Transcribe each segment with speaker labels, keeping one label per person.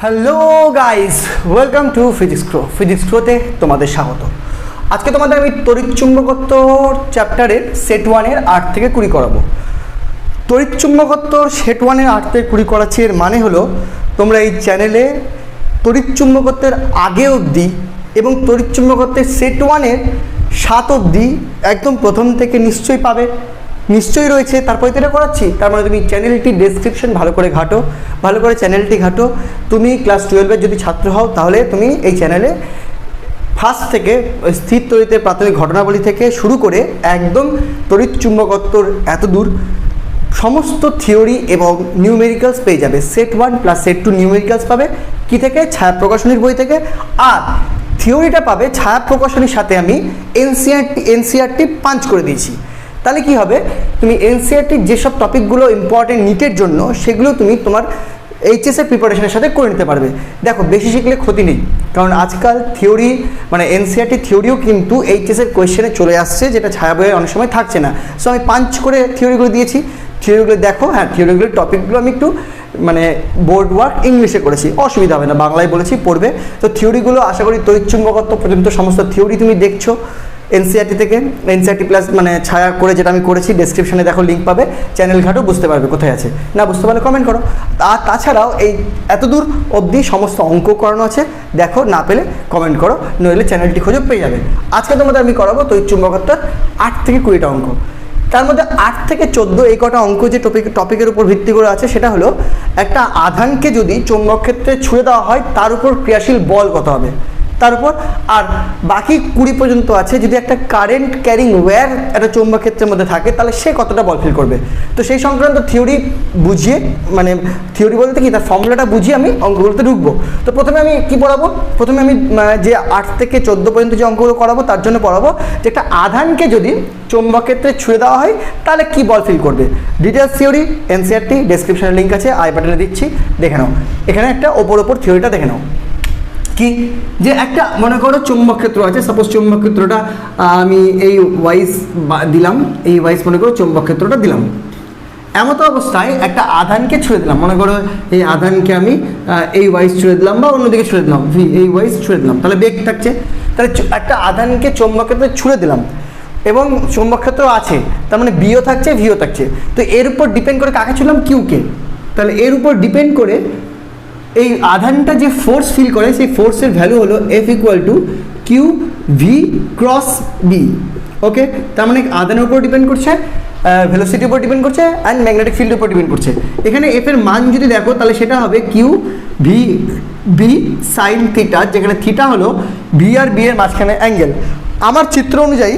Speaker 1: Hello guys, welcome to physics ক্রোতে তোমাদের স্বাগত। আজকে তোমাদের আমি তড়িৎচুম্বকত্ব চ্যাপ্টারের সেট 1-এর 8 থেকে 20 করাবো। তড়িৎচুম্বকত্ব সেট 1-এর 8 থেকে 20 করাচ্ছি, এর মানে হলো তোমরা এই চ্যানেলে তড়িৎচুম্বকত্বের আগে অবধি এবং তড়িৎচুম্বকত্বের সেট 1-এর 7 অবধি একদম প্রথম থেকে নিশ্চয়ই পাবে, নিশ্চয়ই রয়েছে। তারপরে তো এটা করাচ্ছি, তার মানে তুমি চ্যানেলটি ডেসক্রিপশন ভালো করে ঘাটো, ভালো করে চ্যানেলটি ঘাটো। তুমি ক্লাস 12-এর যদি ছাত্র হও তাহলে তুমি এই চ্যানেলে ফার্স্ট থেকে স্থির তড়িতের প্রাথমিক ঘটনাবলী থেকে শুরু করে একদম তড়িৎচুম্বকত্বর এত দূর সমস্ত থিওরি এবং নিউমেরিক্যালস পেয়ে যাবে। সেট 1 প্লাস সেট 2 নিউমেরিক্যালস পাবে কি থেকে? ছায়া প্রকাশনীর বই থেকে। আর থিওরিটা পাবে ছায়া প্রকাশনীর সাথে আমি এনসিআরটি পাঞ্চ করে দিয়েছি। তাহলে কি হবে, তুমি এনসিআরটির যেসব টপিকগুলো ইম্পর্টেন্ট নিটের জন্য সেগুলো তুমি তোমার এইচএসের প্রিপারেশনের সাথে করে নিতে পারবে। দেখো, বেশি শিখলে ক্ষতি নেই, কারণ আজকাল থিওরি মানে এনসিআরটি থিওরিও কিন্তু এইচএসের কোয়েশ্চেনে চলে আসছে, যেটা ছায়া বইয়ে অনেক সময় থাকছে না। সো আমি পাঞ্চ করে থিওরিগুলো দিয়েছি, থিওরিগুলো দেখো। হ্যাঁ, থিওরিগুলোর টপিকগুলো আমি একটু মানে বোর্ড ওয়ার্ক ইংলিশে করেছি, অসুবিধা হবে না, বাংলায় বলেছি পড়বে। তো থিওরিগুলো আশা করি তড়িৎচুম্বকত্ব পর্যন্ত সমস্ত থিওরি তুমি দেখছো এনসিআরটি থেকে, এনসিআরটি প্লাস মানে ছায়া করে যেটা আমি করেছি। ডেসক্রিপশনে দেখো লিঙ্ক পাবে, চ্যানেল ঘাটো, বুঝতে পারবে কোথায় আছে। না বুঝতে পারলে কমেন্ট করো। আর তাছাড়াও এই এতদূর অবধি সমস্ত অঙ্ক করানো আছে, দেখো, না পেলে কমেন্ট করো, নইলে চ্যানেলটি খোঁজো, পেয়ে যাবে। আজকে তোমাদের আমি করাবো তড়িৎচুম্বকত্বের 8 থেকে 20টা অঙ্ক। তার মধ্যে 8 থেকে 14 এই কটা অঙ্ক যে টপিকের উপর ভিত্তি করে আছে, সেটা হলো একটা আধানকে যদি চৌম্বক ক্ষেত্রে ছুঁড়ে দেওয়া হয় তার উপর ক্রিয়াশীল বল কত হবে তার উপর। আর বাকি 20 পর্যন্ত আছে যদি একটা কারেন্ট ক্যারিং ওয়্যার একটা চৌম্বক ক্ষেত্রের মধ্যে থাকে তাহলে সে কতটা বল ফিল করবে। তো সেই সংক্রান্ত থিওরি বুঝিয়ে, মানে থিওরি বলতে কি, তার ফর্মুলাটা বুঝিয়ে আমি অঙ্কগুলোতে ঢুকবো। তো প্রথমে আমি কি পড়াবো? প্রথমে আমি যে 8 থেকে 14 পর্যন্ত যে অঙ্কগুলো করাবো তার জন্য পড়াবো যে একটা আধানকে যদি চৌম্বক ক্ষেত্রে ছুঁড়ে দেওয়া হয় তাহলে কি বল ফিল করবে। ডিটেলস থিওরি এনসিআরটি ডেসক্রিপশনের লিঙ্ক আছে, আই বাটনে দিচ্ছি, দেখে নাও। এখানে একটা ওপর থিওরিটা দেখে নাও। কি যে একটা মনে করো চৌম্বক ক্ষেত্র আছে, সাপোজ চৌম্বক ক্ষেত্রটা আমি এই ওয়াইজ দিলাম, এই ওয়াইজ মনে করো চৌম্বক ক্ষেত্রটা দিলাম। এমতো অবস্থায় একটা আধানকে ছুঁড়ে দিলাম, মনে করো এই আধানকে আমি এই ওয়াইজ ছুঁড়ে দিলাম বা অন্যদিকে ছুঁড়ে দিলাম, এই ওয়াইজ ছুঁড়ে দিলাম, তাহলে বেগ থাকছে। তাহলে একটা আধানকে চৌম্বক ক্ষেত্রে ছুঁড়ে দিলাম এবং চৌম্বক ক্ষেত্র আছে, তার মানে বিও থাকছে ভিও থাকছে। তো এর উপর ডিপেন্ড করে কাকে ছুঁড়লাম? কিউকে। তাহলে এর উপর ডিপেন্ড করে এই আধানটা যে ফোর্স ফিল করে সেই ফোর্সের ভ্যালু হলো F = Q V cross B. Okay, তার মানে আধানের উপর ডিপেন্ড করছে, ভেলোসিটির উপর ডিপেন্ড করছে, অ্যান্ড ম্যাগনেটিক ফিল্ডের উপর ডিপেন্ড করছে। এখানে এফ এর মান যদি দেখো তাহলে সেটা হবে q v b sine theta, যেখানে থিটা হলো ভি আর বি এর মাঝখানে অ্যাঙ্গেল। আমার চিত্র অনুযায়ী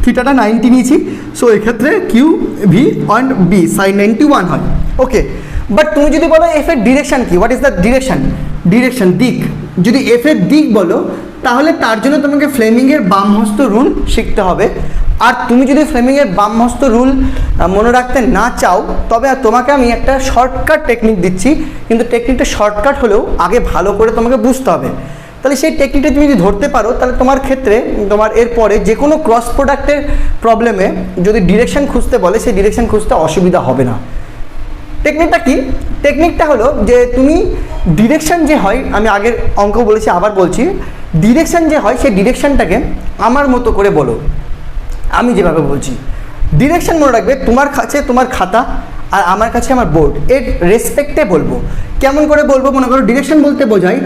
Speaker 1: থিটাটা 90 নিয়েছি, সো এক্ষেত্রে q v and b sine 91 হয়। ওকে, বাট তুমি যদি বলো এফ এর ডিরেকশন কি, হোয়াট ইজ দ্য ডিরেকশন দিক, যদি এফ এর দিক বলো তাহলে তার জন্য তোমাকে ফ্লেমিংয়ের বামহস্ত রুল শিখতে হবে। আর তুমি যদি ফ্লেমিংয়ের বামহস্ত রুল মনে রাখতে না চাও তবে তোমাকে আমি একটা শর্টকাট টেকনিক দিচ্ছি, কিন্তু টেকনিকটা শর্টকাট হলেও আগে ভালো করে তোমাকে বুঝতে হবে। তাহলে সেই টেকনিকটা তুমি যদি ধরতে পারো তাহলে তোমার ক্ষেত্রে তোমার এরপরে যে কোনো ক্রস প্রোডাক্টের প্রবলেমে যদি ডিরেকশন খুঁজতে বলে সেই ডিরেকশন খুঁজতে অসুবিধা হবে না। টেকনিকটা কি? টেকনিকটা হলো যে তুমি ডিরেকশন যে হয়, আমি আগের অঙ্ক বলেছি আবার বলছি, ডিরেকশন যে হয় সেই ডিরেকশনটাকে আমার মতো করে বলো, আমি যেভাবে বলছি। ডিরেকশন মনে রাখবে, তোমার কাছে তোমার খাতা আর আমার কাছে আমার বোর্ড, এর রেসপেক্টে বলবো। কেমন করে বলবো? মনে করো ডিরেকশন বলতে বোঝাই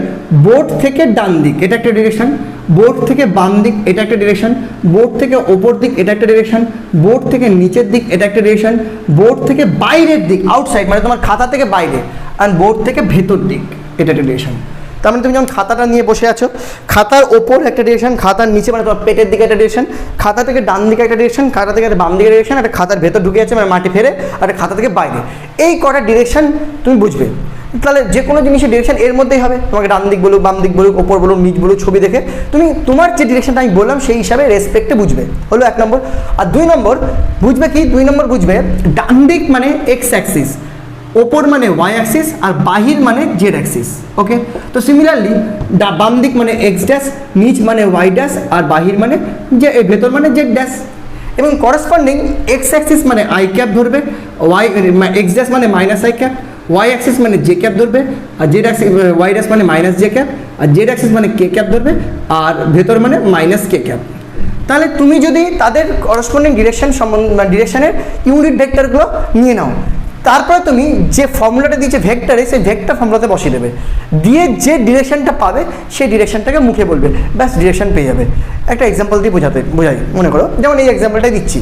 Speaker 1: বোর্ড থেকে ডান দিক, এটা একটা ডিরেকশন, বোর্ড থেকে বাম দিক, এটা একটা ডিরেকশন, বোর্ড থেকে ওপর দিক, এটা একটা ডিরেকশন, বোর্ড থেকে নিচের দিক, এটা একটা ডিরেকশন, বোর্ড থেকে বাইরের দিক, আউটসাইড মানে তোমার খাতা থেকে বাইরে, আর বোর্ড থেকে ভেতর দিক, এটা একটা ডিরেকশন। তার মানে তুমি যেমন খাতাটা নিয়ে বসে আছো, খাতার ওপর একটা ডিরেকশন, খাতার নিচে মানে তোমার পেটের দিকে একটা ডিরেকশন, খাতা থেকে ডান দিকে একটা ডিরেকশন, খাতা থেকে বাম দিকে ডিরেকশন, একটা খাতার ভেতর ঢুকে আছে মানে মাটি ফেরে, আর খাতা থেকে বাইরে, এই কটা ডিরেকশন তুমি বুঝবে। তাহলে যে কোনো জিনিসের ডিরেকশন এর মধ্যেই হবে, তোমাকে ডান দিক বলুক, বাম দিক বলুক, ওপর বলুক, নিচ বলুক, ছবি দেখে তুমি তোমার যে ডিরেকশনটা আমি বললাম সেই হিসাবে রেসপেক্টে বুঝবে, হলো 1 নম্বর। আর 2 নম্বর বুঝবে কি? 2 নম্বর বুঝবে ডান দিক মানে এক্স অ্যাক্সিস, ওপর মানে ওয়াই অ্যাক্সিস, আর বাহির মানে জেড অ্যাক্সিস। ওকে, তো সিমিলারলি বাম দিক মানে এক্স ড্যাশ, নিচ মানে ওয়াই ড্যাশ, আর বাহির মানে যে ভেতর মানে জেড ড্যাশ। এবং করসপন্ডিং এক্স অ্যাক্সিস মানে আই ক্যাপ ধরবে, ওয়াই এক্স ড্যাশ মানে minus i cap, y axis মানে জে ক্যাপ ধরবে, আর জেড অ্যাক্সিস ওয়াই ড্যাশ মানে মাইনাস জে ক্যাপ, আর জেড অ্যাক্সিস মানে কে ক্যাপ ধরবে, আর ভেতর মানে মাইনাস কে ক্যাপ। তাহলে তুমি যদি তাদের করসপন্ডিং ডিরেকশন ডিরেকশনের ইউনিট ভেক্টরগুলো নিয়ে নাও, তারপরে তুমি যে ফর্মুলাটা দিয়েছে ভেক্টরে, সেই ভেক্টর ফর্মুলাতে বসিয়ে দেবে, দিয়ে যে ডিরেকশনটা পাবে সেই ডিরেকশনটাকে মুখে বলবে, ব্যাস ডিরেকশন পেয়ে যাবে। একটা এক্সাম্পল দিয়ে বোঝাই, মনে করো যেমন এই এক্সাম্পলটাই দিচ্ছি।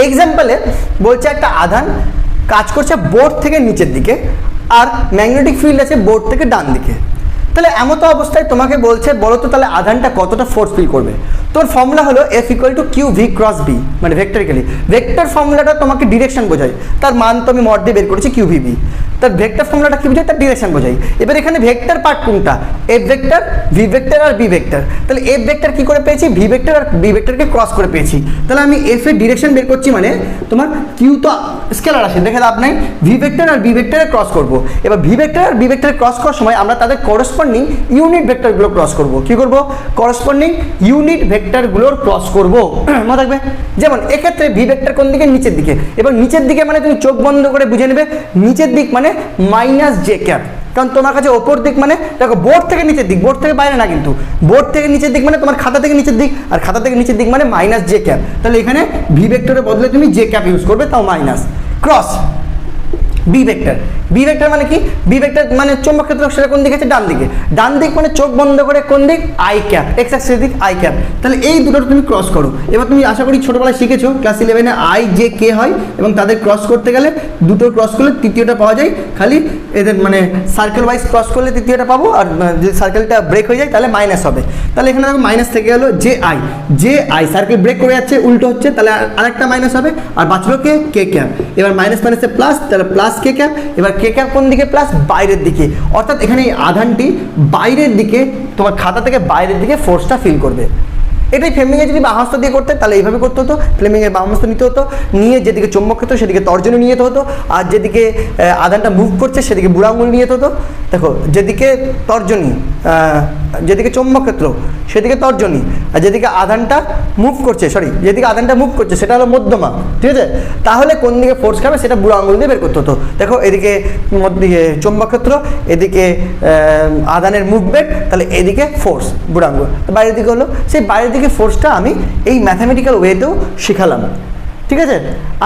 Speaker 1: এক্সাম্পলে বলছে একটা আধান কাজ করছে বোর্ড থেকে নিচের দিকে, আর ম্যাগনেটিক ফিল্ড আছে বোর্ড থেকে ডান দিকে। তাহলে এমত অবস্থায় তোমাকে বলছে বলো তো তাহলে আধানটা কতটা ফোর্স ফিল করবে। তোর ফর্মুলা হলো F = Q V cross B, মানে ভেক্টরিক্যালি ভেক্টর ফর্মুলাটা তোমাকে ডিরেকশন বোঝায়, তার মান তো আমি মড দিয়ে বের করেছি কিউ ভি বি। তার ভেক্টর ফর্মুলাটা কি বোঝায়, তার ডিরেকশন বোঝাই। এবার এখানে ভেক্টর পার্ট কোনটা, এফ ভেক্টর, ভি ভেক্টর আর বি ভেক্টর। তাহলে এফ ভেক্টর কি করে পেয়েছি, ভি ভেক্টর আর বি ভেক্টরকে ক্রস করে পেয়েছি। তাহলে আমি এফ এর ডিরেকশন বের করছি, মানে তোমার কিউ তো স্কেলার আসে, দেখে লাভ নাই, ভি ভেক্টর আর বি ভেক্টরে ক্রস করবো। এবার ভি ভেক্টর আর বি ভেক্টরে ক্রস করার সময় আমরা তাদের করসপন্ডিং ইউনিট ভেক্টরগুলো ক্রস করবো। কি করবো, করসপন্ডিং ইউনিট ভেক্টরগুলোর ক্রস করবো। মনে রাখবে, যেমন এক্ষেত্রে ভি ভেক্টর কোন দিকে, নিচের দিকে। এবার নিচের দিকে মানে তুমি চোখ বন্ধ করে বুঝে নেবে, নিচের দিক মানে মাইনাস জে ক্যাপ, কারণ তোমার কাছে ওপর দিক মানে দেখো বোর্ড থেকে নিচের দিক, বোর্ড থেকে বাইরে না, কিন্তু বোর্ড থেকে নিচের দিক মানে তোমার খাতা থেকে নিচের দিক, আর খাতা থেকে নিচের দিক মানে মাইনাস জে ক্যাপ। তাহলে এখানে ভি ভেক্টরের বদলে তুমি জে ক্যাপ ইউজ করবে, তাও minus. Cross b vector, b vector মানে কি, বি ভেক্টর মানে চৌম্বক ক্ষেত্র, সেটা কোন দিকে আছে, ডান দিকে। ডান দিক মানে চোখ বন্ধ করে কোন দিক, আই ক্যাপ, এক্স অ্যাক্সিসের দিক আই ক্যাপ। তাহলে এই দুটো তুমি ক্রস করো। এবার তুমি আশা করি ছোটবেলায় শিখেছো, ক্লাস 11-এ আই জে কে হয়, এবং তাদের ক্রস করতে গেলে দুটো ক্রস করলে তৃতীয়টা পাওয়া যায়, খালি এদের মানে সার্কেল ওয়াইজ ক্রস করলে তৃতীয়টা পাবো, আর যদি সার্কেলটা ব্রেক হয়ে যায় তাহলে মাইনাস হবে। তাহলে এখানে দেখো মাইনাস থেকে গেলো জে আই, সার্কেল ব্রেক করে যাচ্ছে, উল্টো হচ্ছে, তাহলে আরেকটা মাইনাস হবে, আর বাঁচলো কে ক্যাপ। এবার মাইনাস মাইনাসে প্লাস, তাহলে প্লাস কে ক্যাপ। এবার কে ক্যাপ কোন দিকে, প্লাস বাইরের দিকে, অর্থাৎ এখানে এই আধানটি বাইরের দিকে, তোমার খাতা থেকে বাইরের দিকে ফোর্সটা ফিল করবে। এটাই ফ্লেমিংয়ে যদি বাম হস্ত দিয়ে করতে তাহলে এইভাবে করতে হতো, ফ্লেমিংয়ের বাম হস্ত নিতে হতো, নিয়ে যেদিকে চুম্বক ক্ষেত্র সেদিকে তর্জনী নিয়ে যেতে হতো, আর যেদিকে আধানটা মুভ করছে সেদিকে বুড়ো আঙুল নিয়ে যেতে হতো। দেখো যেদিকে তর্জনী, যেদিকে চুম্বক ক্ষেত্র সেদিকে তর্জনী, আর যেদিকে আধানটা মুভ করছে, যেদিকে আধানটা মুভ করছে সেটা হলো মধ্যমা, ঠিক আছে। তাহলে কোন দিকে ফোর্স খাবে সেটা বুড়ো আঙুল দিয়ে বের করতে হতো। দেখো এদিকে চুম্বক ক্ষেত্র, এদিকে আধানের মুভমেন্ট, তাহলে এদিকে ফোর্স বুড়ো আঙুল, বাইরের দিকে হলো, সেই বাইরের দিকে ফোর্সটা আমি এই ম্যাথামেটিক্যাল ওয়েতেও শেখালাম, ঠিক আছে।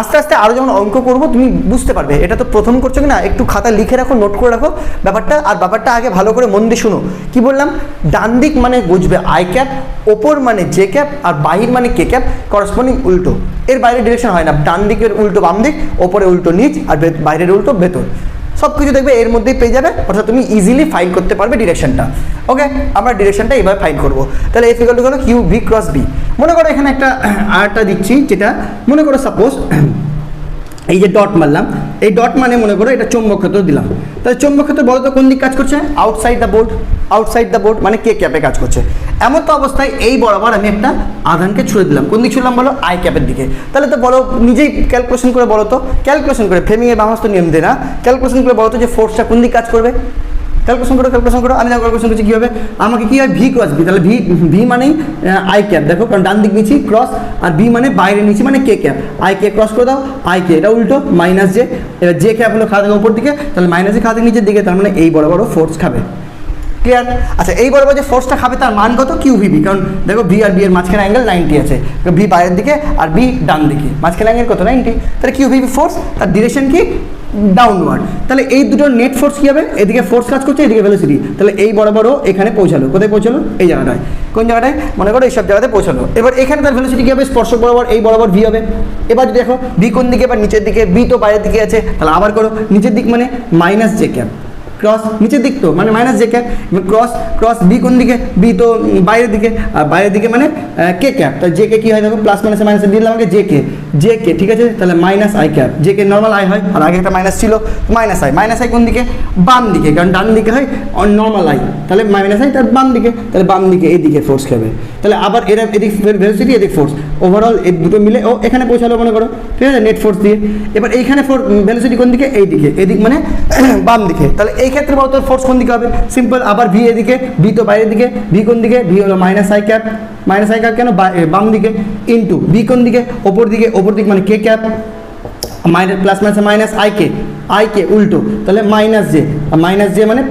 Speaker 1: আস্তে আস্তে আরও যখন অঙ্ক করবো তুমি বুঝতে পারবে। এটা তো প্রথম করছো কি না, একটু খাতা লিখে রাখো, নোট করে রাখো ব্যাপারটা, আর ব্যাপারটা আগে ভালো করে মন দিয়ে শুনো। কি বললাম, ডান দিক মানে বুঝবে আই ক্যাপ, ওপর মানে জে ক্যাপ, আর বাহির মানে কে ক্যাপ, করসপন্ডিং উল্টো, এর বাইরে ডিরেকশন হয় না, ডান দিকের উল্টো বাম দিক, ওপরে উল্টো নিচ, আর বাইরের উল্টো ভেতর, সব কিছু দেখবে এর মধ্যেই পেয়ে যাবে, অর্থাৎ তুমি ইজিলি ফাইন্ড করতে পারবে ডিরেকশনটা। ওকে, আমরা ডিরেকশনটা এইভাবে ফাইন্ড করবো। তাহলে এফ = হলো কিউ ভি ক্রস বি। মনে করো এখানে একটা আরটা দিচ্ছি, যেটা মনে করো সাপোজ এই যে ডট মারলাম, এই ডট মানে মনে করো এটা চৌম্বক ক্ষেত্র দিলাম। তাহলে চৌম্বক ক্ষেত্র বলো তো কোন দিক কাজ করছে, আউটসাইড দ্য বোর্ড মানে কে ক্যাপে কাজ করছে। এমন তো অবস্থায় এই বরাবর আমি একটা আধানকে ছুঁড়ে দিলাম, কোন দিক ছুড়লাম বলো, আই ক্যাপের দিকে। তাহলে তো বলো নিজেই ক্যালকুলেশন করে বলো তো, ক্যালকুলেশন করে ফ্লেমিংয়ের বাম হস্ত নিয়ম দিয়ে না, ক্যালকুলেশন করে বলো তো যে ফোর্সটা কোন দিক কাজ করবে। ক্যালকুলেশন করো। আমি ক্যালকুলেশন করছি কী হবে, আমাকে কী হয়, ভি ক্রস বি। তাহলে ভি মানেই আই ক্যাপ, দেখো কারণ ডান দিক নিচ্ছি ক্রস, আর বি মানে বাইরে নিচ্ছি মানে কে ক্যাপ, আই কে ক্রস করে দাও, আই কে এটা উল্টো মাইনাস জে। এবার জে ক্যাপ হলো খাতা থেকে ওপর দিকে, তাহলে মাইনাস জে খাতা নিচের দিকে, তার মানে এই বড় বড় ফোর্স খাবে। ক্লিয়ার? আচ্ছা, এই বরাবর যে ফোর্সটা খাবে তার মান কত, কিউ ভিবি, কারণ দেখো ভি আর বি এর মাঝখানে অ্যাঙ্গেল 90 আছে, ভি বাইরের দিকে আর বি ডান দিকে, মাঝখানে অ্যাঙ্গেল কত, 90। তাহলে কিউ ভিবি ফোর্স, তার ডিরেকশন কি, ডাউনওয়ার্ড। তাহলে এই দুটো নেট ফোর্স কী হবে, এদিকে ফোর্স কাজ করছে, এদিকে ভেলোসিটি, তাহলে এই বরাবরও এখানে পৌঁছালো। কোথায় পৌঁছালো, এই জায়গাটায়। কোন জায়গাটায়, মনে করো এইসব জায়গাতে পৌঁছালো। এবার এখানে তার ভেলোসিটি কী হবে, স্পর্শক বরাবর এই বরাবর ভি হবে। এবার যদি দেখো ভি কোন দিকে, এবার নিচের দিকে, বি তো বাইরের দিকে আছে, তাহলে আবার করো নিচের দিক মানে মাইনাস জে ক্যাপ, ক্রস নিচের দিক তো মানে minus j cap, cross b কোন দিকে, বি তো বাইরের দিকে, আর বাইরের দিকে মানে কে ক্যাপ, তাহলে জে কে কী হয় দেখো, প্লাস মাইনাসে মাইনাসে দিলাম আমাকে জে কে, ঠিক আছে। তাহলে minus i cap, J K normal I হয়, আর আগে একটা মাইনাস ছিল, মাইনাস আই কোন দিকে, বাম দিকে, কারণ ডান দিকে হয় নর্মাল আই, তাহলে মাইনাস আই তার বাম দিকে, তাহলে বাম দিকে এইদিকে ফোর্স খাবে। তাহলে আবার এরা এদিক ভেলোসিটি, এদিক ফোর্স, ওভারঅল এই দুটো মিলে ও এখানে পৌঁছালো মনে করো, ঠিক আছে, নেট ফোর্স দিয়ে। এবার এইখানে ভেলোসিটি কোন দিকে, এইদিকে, এদিক মানে বাম দিকে। তাহলে এই ক্ষেত্রে বলতো ফোর্স কোন দিকে হবে, সিম্পল, আবার ভি এদিকে, ভি তো বাইরের দিকে, ভি কোন দিকে, ভি হলো মাইনাস আই ক্যাপ কেন, বাম দিকে, ইন্টু বি কোন দিকে, ওপর দিক মানে কে cap, minus plus minus I কে উল্টো, তাহলে মাইনাস জে মানে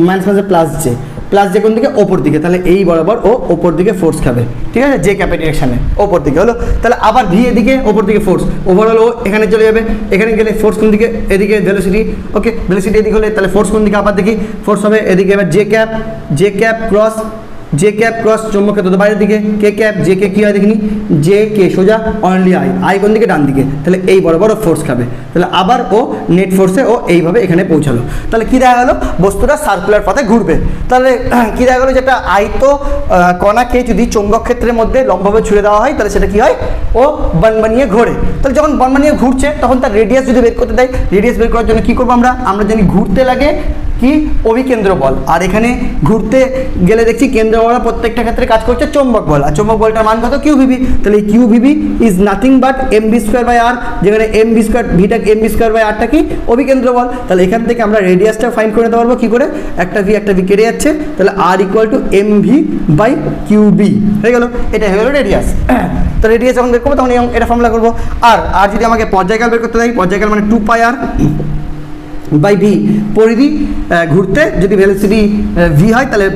Speaker 1: মাইনাস মাইনাসে প্লাস জে কোন দিকে, ওপর দিকে, তাহলে এই বরাবর ও ওপর দিকে ফোর্স খাবে, ঠিক আছে, জে ক্যাপের ডিরেকশানে ওপর দিকে হলো। তাহলে আবার ভি এদিকে ওপর দিকে ফোর্স, ওভারঅল ও এখানে চলে যাবে, এখানে গেলে ফোর্স কোন দিকে, এদিকে ভেলোসিটি, ওকে ভেলোসিটি এদিকে হলে তাহলে ফোর্স কোন দিকে, আবার দেখি ফোর্স হবে এদিকে, এবার জে ক্যাপ ক্রস চৌম্বক ক্ষেত্র বাইরের দিকে, কে ক্যাপ জে কে কী হয় দেখিনি, জে কে সোজা অনলি আই কোন দিকে, ডান দিকে, তাহলে এই বরাবর ও ফোর্স খাবে, তাহলে আবার ও নেট ফোর্সে ও এইভাবে এখানে পৌঁছালো। তাহলে কী দেখা গেলো, বস্তুটা সার্কুলার পথে ঘুরবে। তাহলে কী দেখা গেলো, যেটা আয়ত কণাকে যদি চৌম্বক ক্ষেত্রের মধ্যে লম্বভাবে ছুড়ে দেওয়া হয় তাহলে সেটা কী হয়, ও বনবনিয়ে ঘোরে। তাহলে যখন বনবনিয়ে ঘুরছে তখন তার রেডিয়াস যদি বের করতে দেয়, রেডিয়াস বের করার জন্য কী করবো আমরা জানি ঘুরতে লাগে কি অভিকেন্দ্র বল, আর এখানে ঘুরতে গেলে দেখছি কেন্দ্র বল প্রত্যেকটা ক্ষেত্রে কাজ করছে চৌম্বক বল, আর চৌম্বক বলটার মান কত, কিউ ভিবি। তাহলে এই Q VB is nothing but M B square by R, যেখানে এম বি স্কোয়ার ভিটা এম বি স্কোয়ার বাই আরটা কি অভিকেন্দ্র বল। তাহলে এখান থেকে আমরা রেডিয়াসটা ফাইন্ড করে নিতে পারবো কী করে, একটা ভি কেটে যাচ্ছে, তাহলে R equal to M V by Q B হয়ে গেল, এটা হয়ে গেল রেডিয়াস। তো রেডিয়াস যখন বের করবো তখন এটা ফর্মুলা করবো। আর যদি আমাকে পর্যায়কাল বের করতে দেয়, পর্যায়কাল মানে 2 πr বাই ভি, পরিধি ঘুরতে যদি ভেলোসিটি ভি হয় তাহলে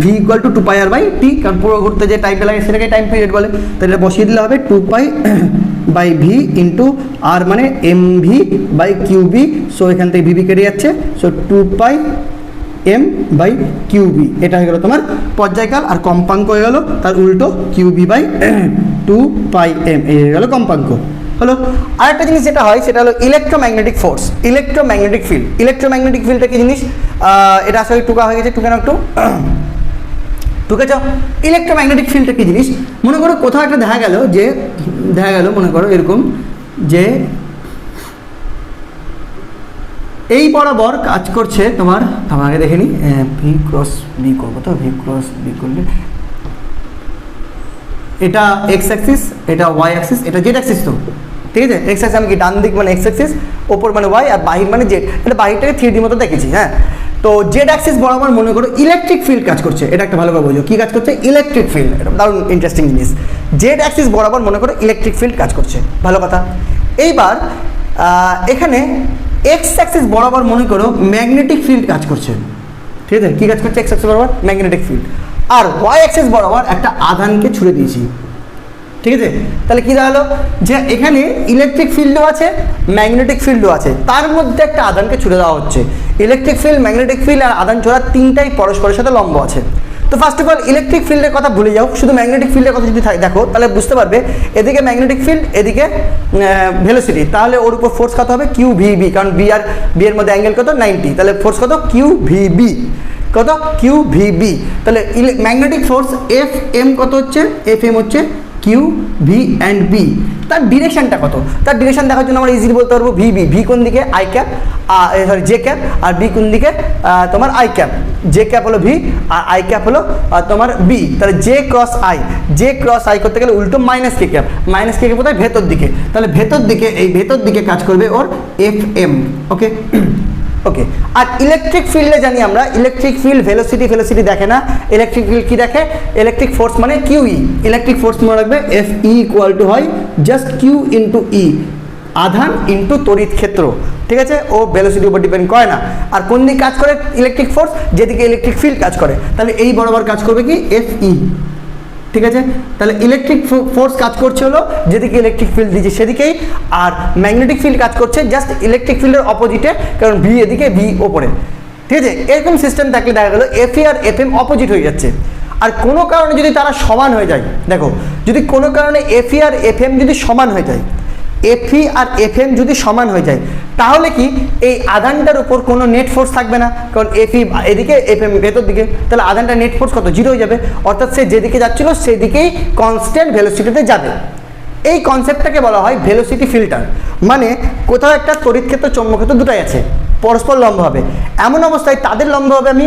Speaker 1: V equal to 2 πr by T, কারণ পুরো ঘুরতে যে টাইমটা লাগে সেটাকে টাইম পিরিয়ড বলে, তাহলে এটা বসিয়ে দিলে হবে 2 pi by V into R মানে M V by Q B. So এখান থেকে ভিভি কেটে যাচ্ছে, so 2 pi M by Q B, এটা হয়ে গেল তোমার পর্যায়কাল। আর কম্পাঙ্ক হয়ে গেল তার উল্টো Q B by 2 pi M, এই হয়ে গেল কম্পাঙ্ক হলো। আরেকটা জিনিস যেটা হয় সেটা হলো electromagnetic force, electromagnetic field. Electromagnetic ফিল্ডটা কি জিনিস, এটা আসলে টুকা হয়ে গেছে, টুকে নাও একটু টুকে যাও। ইলেকট্রোম্যাগনেটিক ফিল্ডটা কি জিনিস, মনে করো কোথাও একটা দেখা গেল মনে করো এরকম যে এই বরাবর কাজ করছে তোমার আগে দেখে নি ভি ক্রস বি করবো, তো ভি ক্রস বি করলে এটা এক্স অ্যাক্সিস, এটা ওয়াই অ্যাক্সিস, এটা জেড অ্যাক্সিস, তো ঠিক আছে। এক্স অ্যাক্সিস আমি কি ডান দিক মানে এক্স অ্যাক্সিস, ওপর মানে ওয়াই, আর বাহির মানে জেড, এটা বাহিরটাকে 3D মতো দেখেছি, হ্যাঁ। তো জেড অ্যাক্সিস বরাবর মনে করো ইলেকট্রিক ফিল্ড কাজ করছে, এটা একটা ভালো করে বোঝো কী কাজ করছে, ইলেকট্রিক ফিল্ড, এটা দারুণ ইন্টারেস্টিং জিনিস। জেড অ্যাক্সিস বরাবর মনে করো ইলেকট্রিক ফিল্ড কাজ করছে, ভালো কথা। এইবার এখানে এক্স অ্যাক্সিস বরাবর মনে করো ম্যাগনেটিক ফিল্ড কাজ করছে, ঠিক আছে। কী কাজ করছে, এক্স অ্যাক্সিস বরাবর ম্যাগনেটিক ফিল্ড, আর ওয়াই অ্যাক্সিস বরাবর একটা আধানকে ছুড়ে দিয়েছি, ঠিক আছে। তাহলে কী দাঁড়ালো, যে এখানে ইলেকট্রিক ফিল্ডও আছে ম্যাগনেটিক ফিল্ডও আছে, তার মধ্যে একটা আধানকে ছুড়ে দেওয়া হচ্ছে। ইলেকট্রিক ফিল্ড, ম্যাগনেটিক ফিল্ড আর আধান ছোড়া তিনটাই পরস্পরের সাথে লম্ব আছে। তো ফার্স্ট অফ অল ইলেকট্রিক ফিল্ডের কথা ভুলে যাও, শুধু ম্যাগনেটিক ফিল্ডের কথা যদি দেখো তাহলে বুঝতে পারবে, এদিকে ম্যাগনেটিক ফিল্ড এদিকে ভেলোসিটি, তাহলে ওর উপর ফোর্স কত হবে, কিউ ভিবি, কারণ বি আর বি এর মধ্যে অ্যাঙ্গেল কত 90, তাহলে ফোর্স কত কিউ ভিবি, কত কিউ ভিবি। তাহলে ম্যাগনেটিক ফোর্স এফ এম কত হচ্ছে, এফ এম হচ্ছে কিউ ভি অ্যান্ড বি। তার ডিরেকশানটা কত, তার ডিরেকশান দেখার জন্য আমরা ইজিলি বলতে পারবো ভি ভি কোন দিকে I cap, sorry J cap, আর বি কোন দিকে তোমার আই ক্যাপ। জে ক্যাপ হলো ভি আর আই ক্যাপ হলো তোমার বি, তাহলে জে ক্রস আই করতে গেলে উল্টো মাইনাস কে ক্যাপ কোথায়, ভেতর দিকে, তাহলে ভেতর দিকে কাজ করবে ওর এফ এম, ওকে। আর ইলেকট্রিক ফিল্ডে জানি আমরা, ইলেকট্রিক ফিল্ড ভেলোসিটি দেখে না, ইলেকট্রিক ফিল্ড কী দেখে, ইলেকট্রিক ফোর্স মানে কিউই। ইলেকট্রিক ফোর্স মনে রাখবে এফ ই ইকুয়াল টু হয় জাস্ট কিউ ইন্টু ই, আধান ইন্টু তড়িৎ ক্ষেত্র, ঠিক আছে। ও ভেলোসিটির উপর ডিপেন্ড করে না। আর কোন দিকে কাজ করে ইলেকট্রিক ফোর্স, যেদিকে ইলেকট্রিক ফিল্ড কাজ করে, তাহলে এই বরাবর কাজ করবে কি এফ ই, ঠিক আছে। তাহলে ইলেকট্রিক ফোর্স কাজ করছে হলো যেদিকে ইলেকট্রিক ফিল্ড দিচ্ছে সেদিকেই, আর ম্যাগনেটিক ফিল্ড কাজ করছে জাস্ট ইলেকট্রিক ফিল্ডের অপোজিটে, কারণ ভি এদিকে ভি ওপরে, ঠিক আছে। এরকম সিস্টেম থাকলে দেখা গেলো এফ ই আর এফ এম অপোজিট হয়ে যাচ্ছে। আর কোনো কারণে যদি তারা সমান হয়ে যায়, দেখো যদি কোনো কারণে এফ ই আর এফ এম যদি সমান হয়ে যায়, এফ ই আর এফ এম যদি সমান হয়ে যায়, তাহলে কি এই আধানটার উপর কোনো নেট ফোর্স থাকবে না, কারণ এফ ই এদিকে এফ এম ভেতর দিকে, তাহলে আধানটা নেট ফোর্স কত, 0 হয়ে যাবে। অর্থাৎ সে যেদিকে যাচ্ছিল সেদিকেই কনস্ট্যান্ট ভেলোসিটিতে যাবে। এই কনসেপ্টটাকে বলা হয় ভেলোসিটি ফিল্টার, মানে কোথাও একটা তড়িৎ ক্ষেত্র চৌম্বক ক্ষেত্র দুটাই আছে, পরস্পর লম্ব হবে, এমন অবস্থায় তাদের লম্ব হবে আমি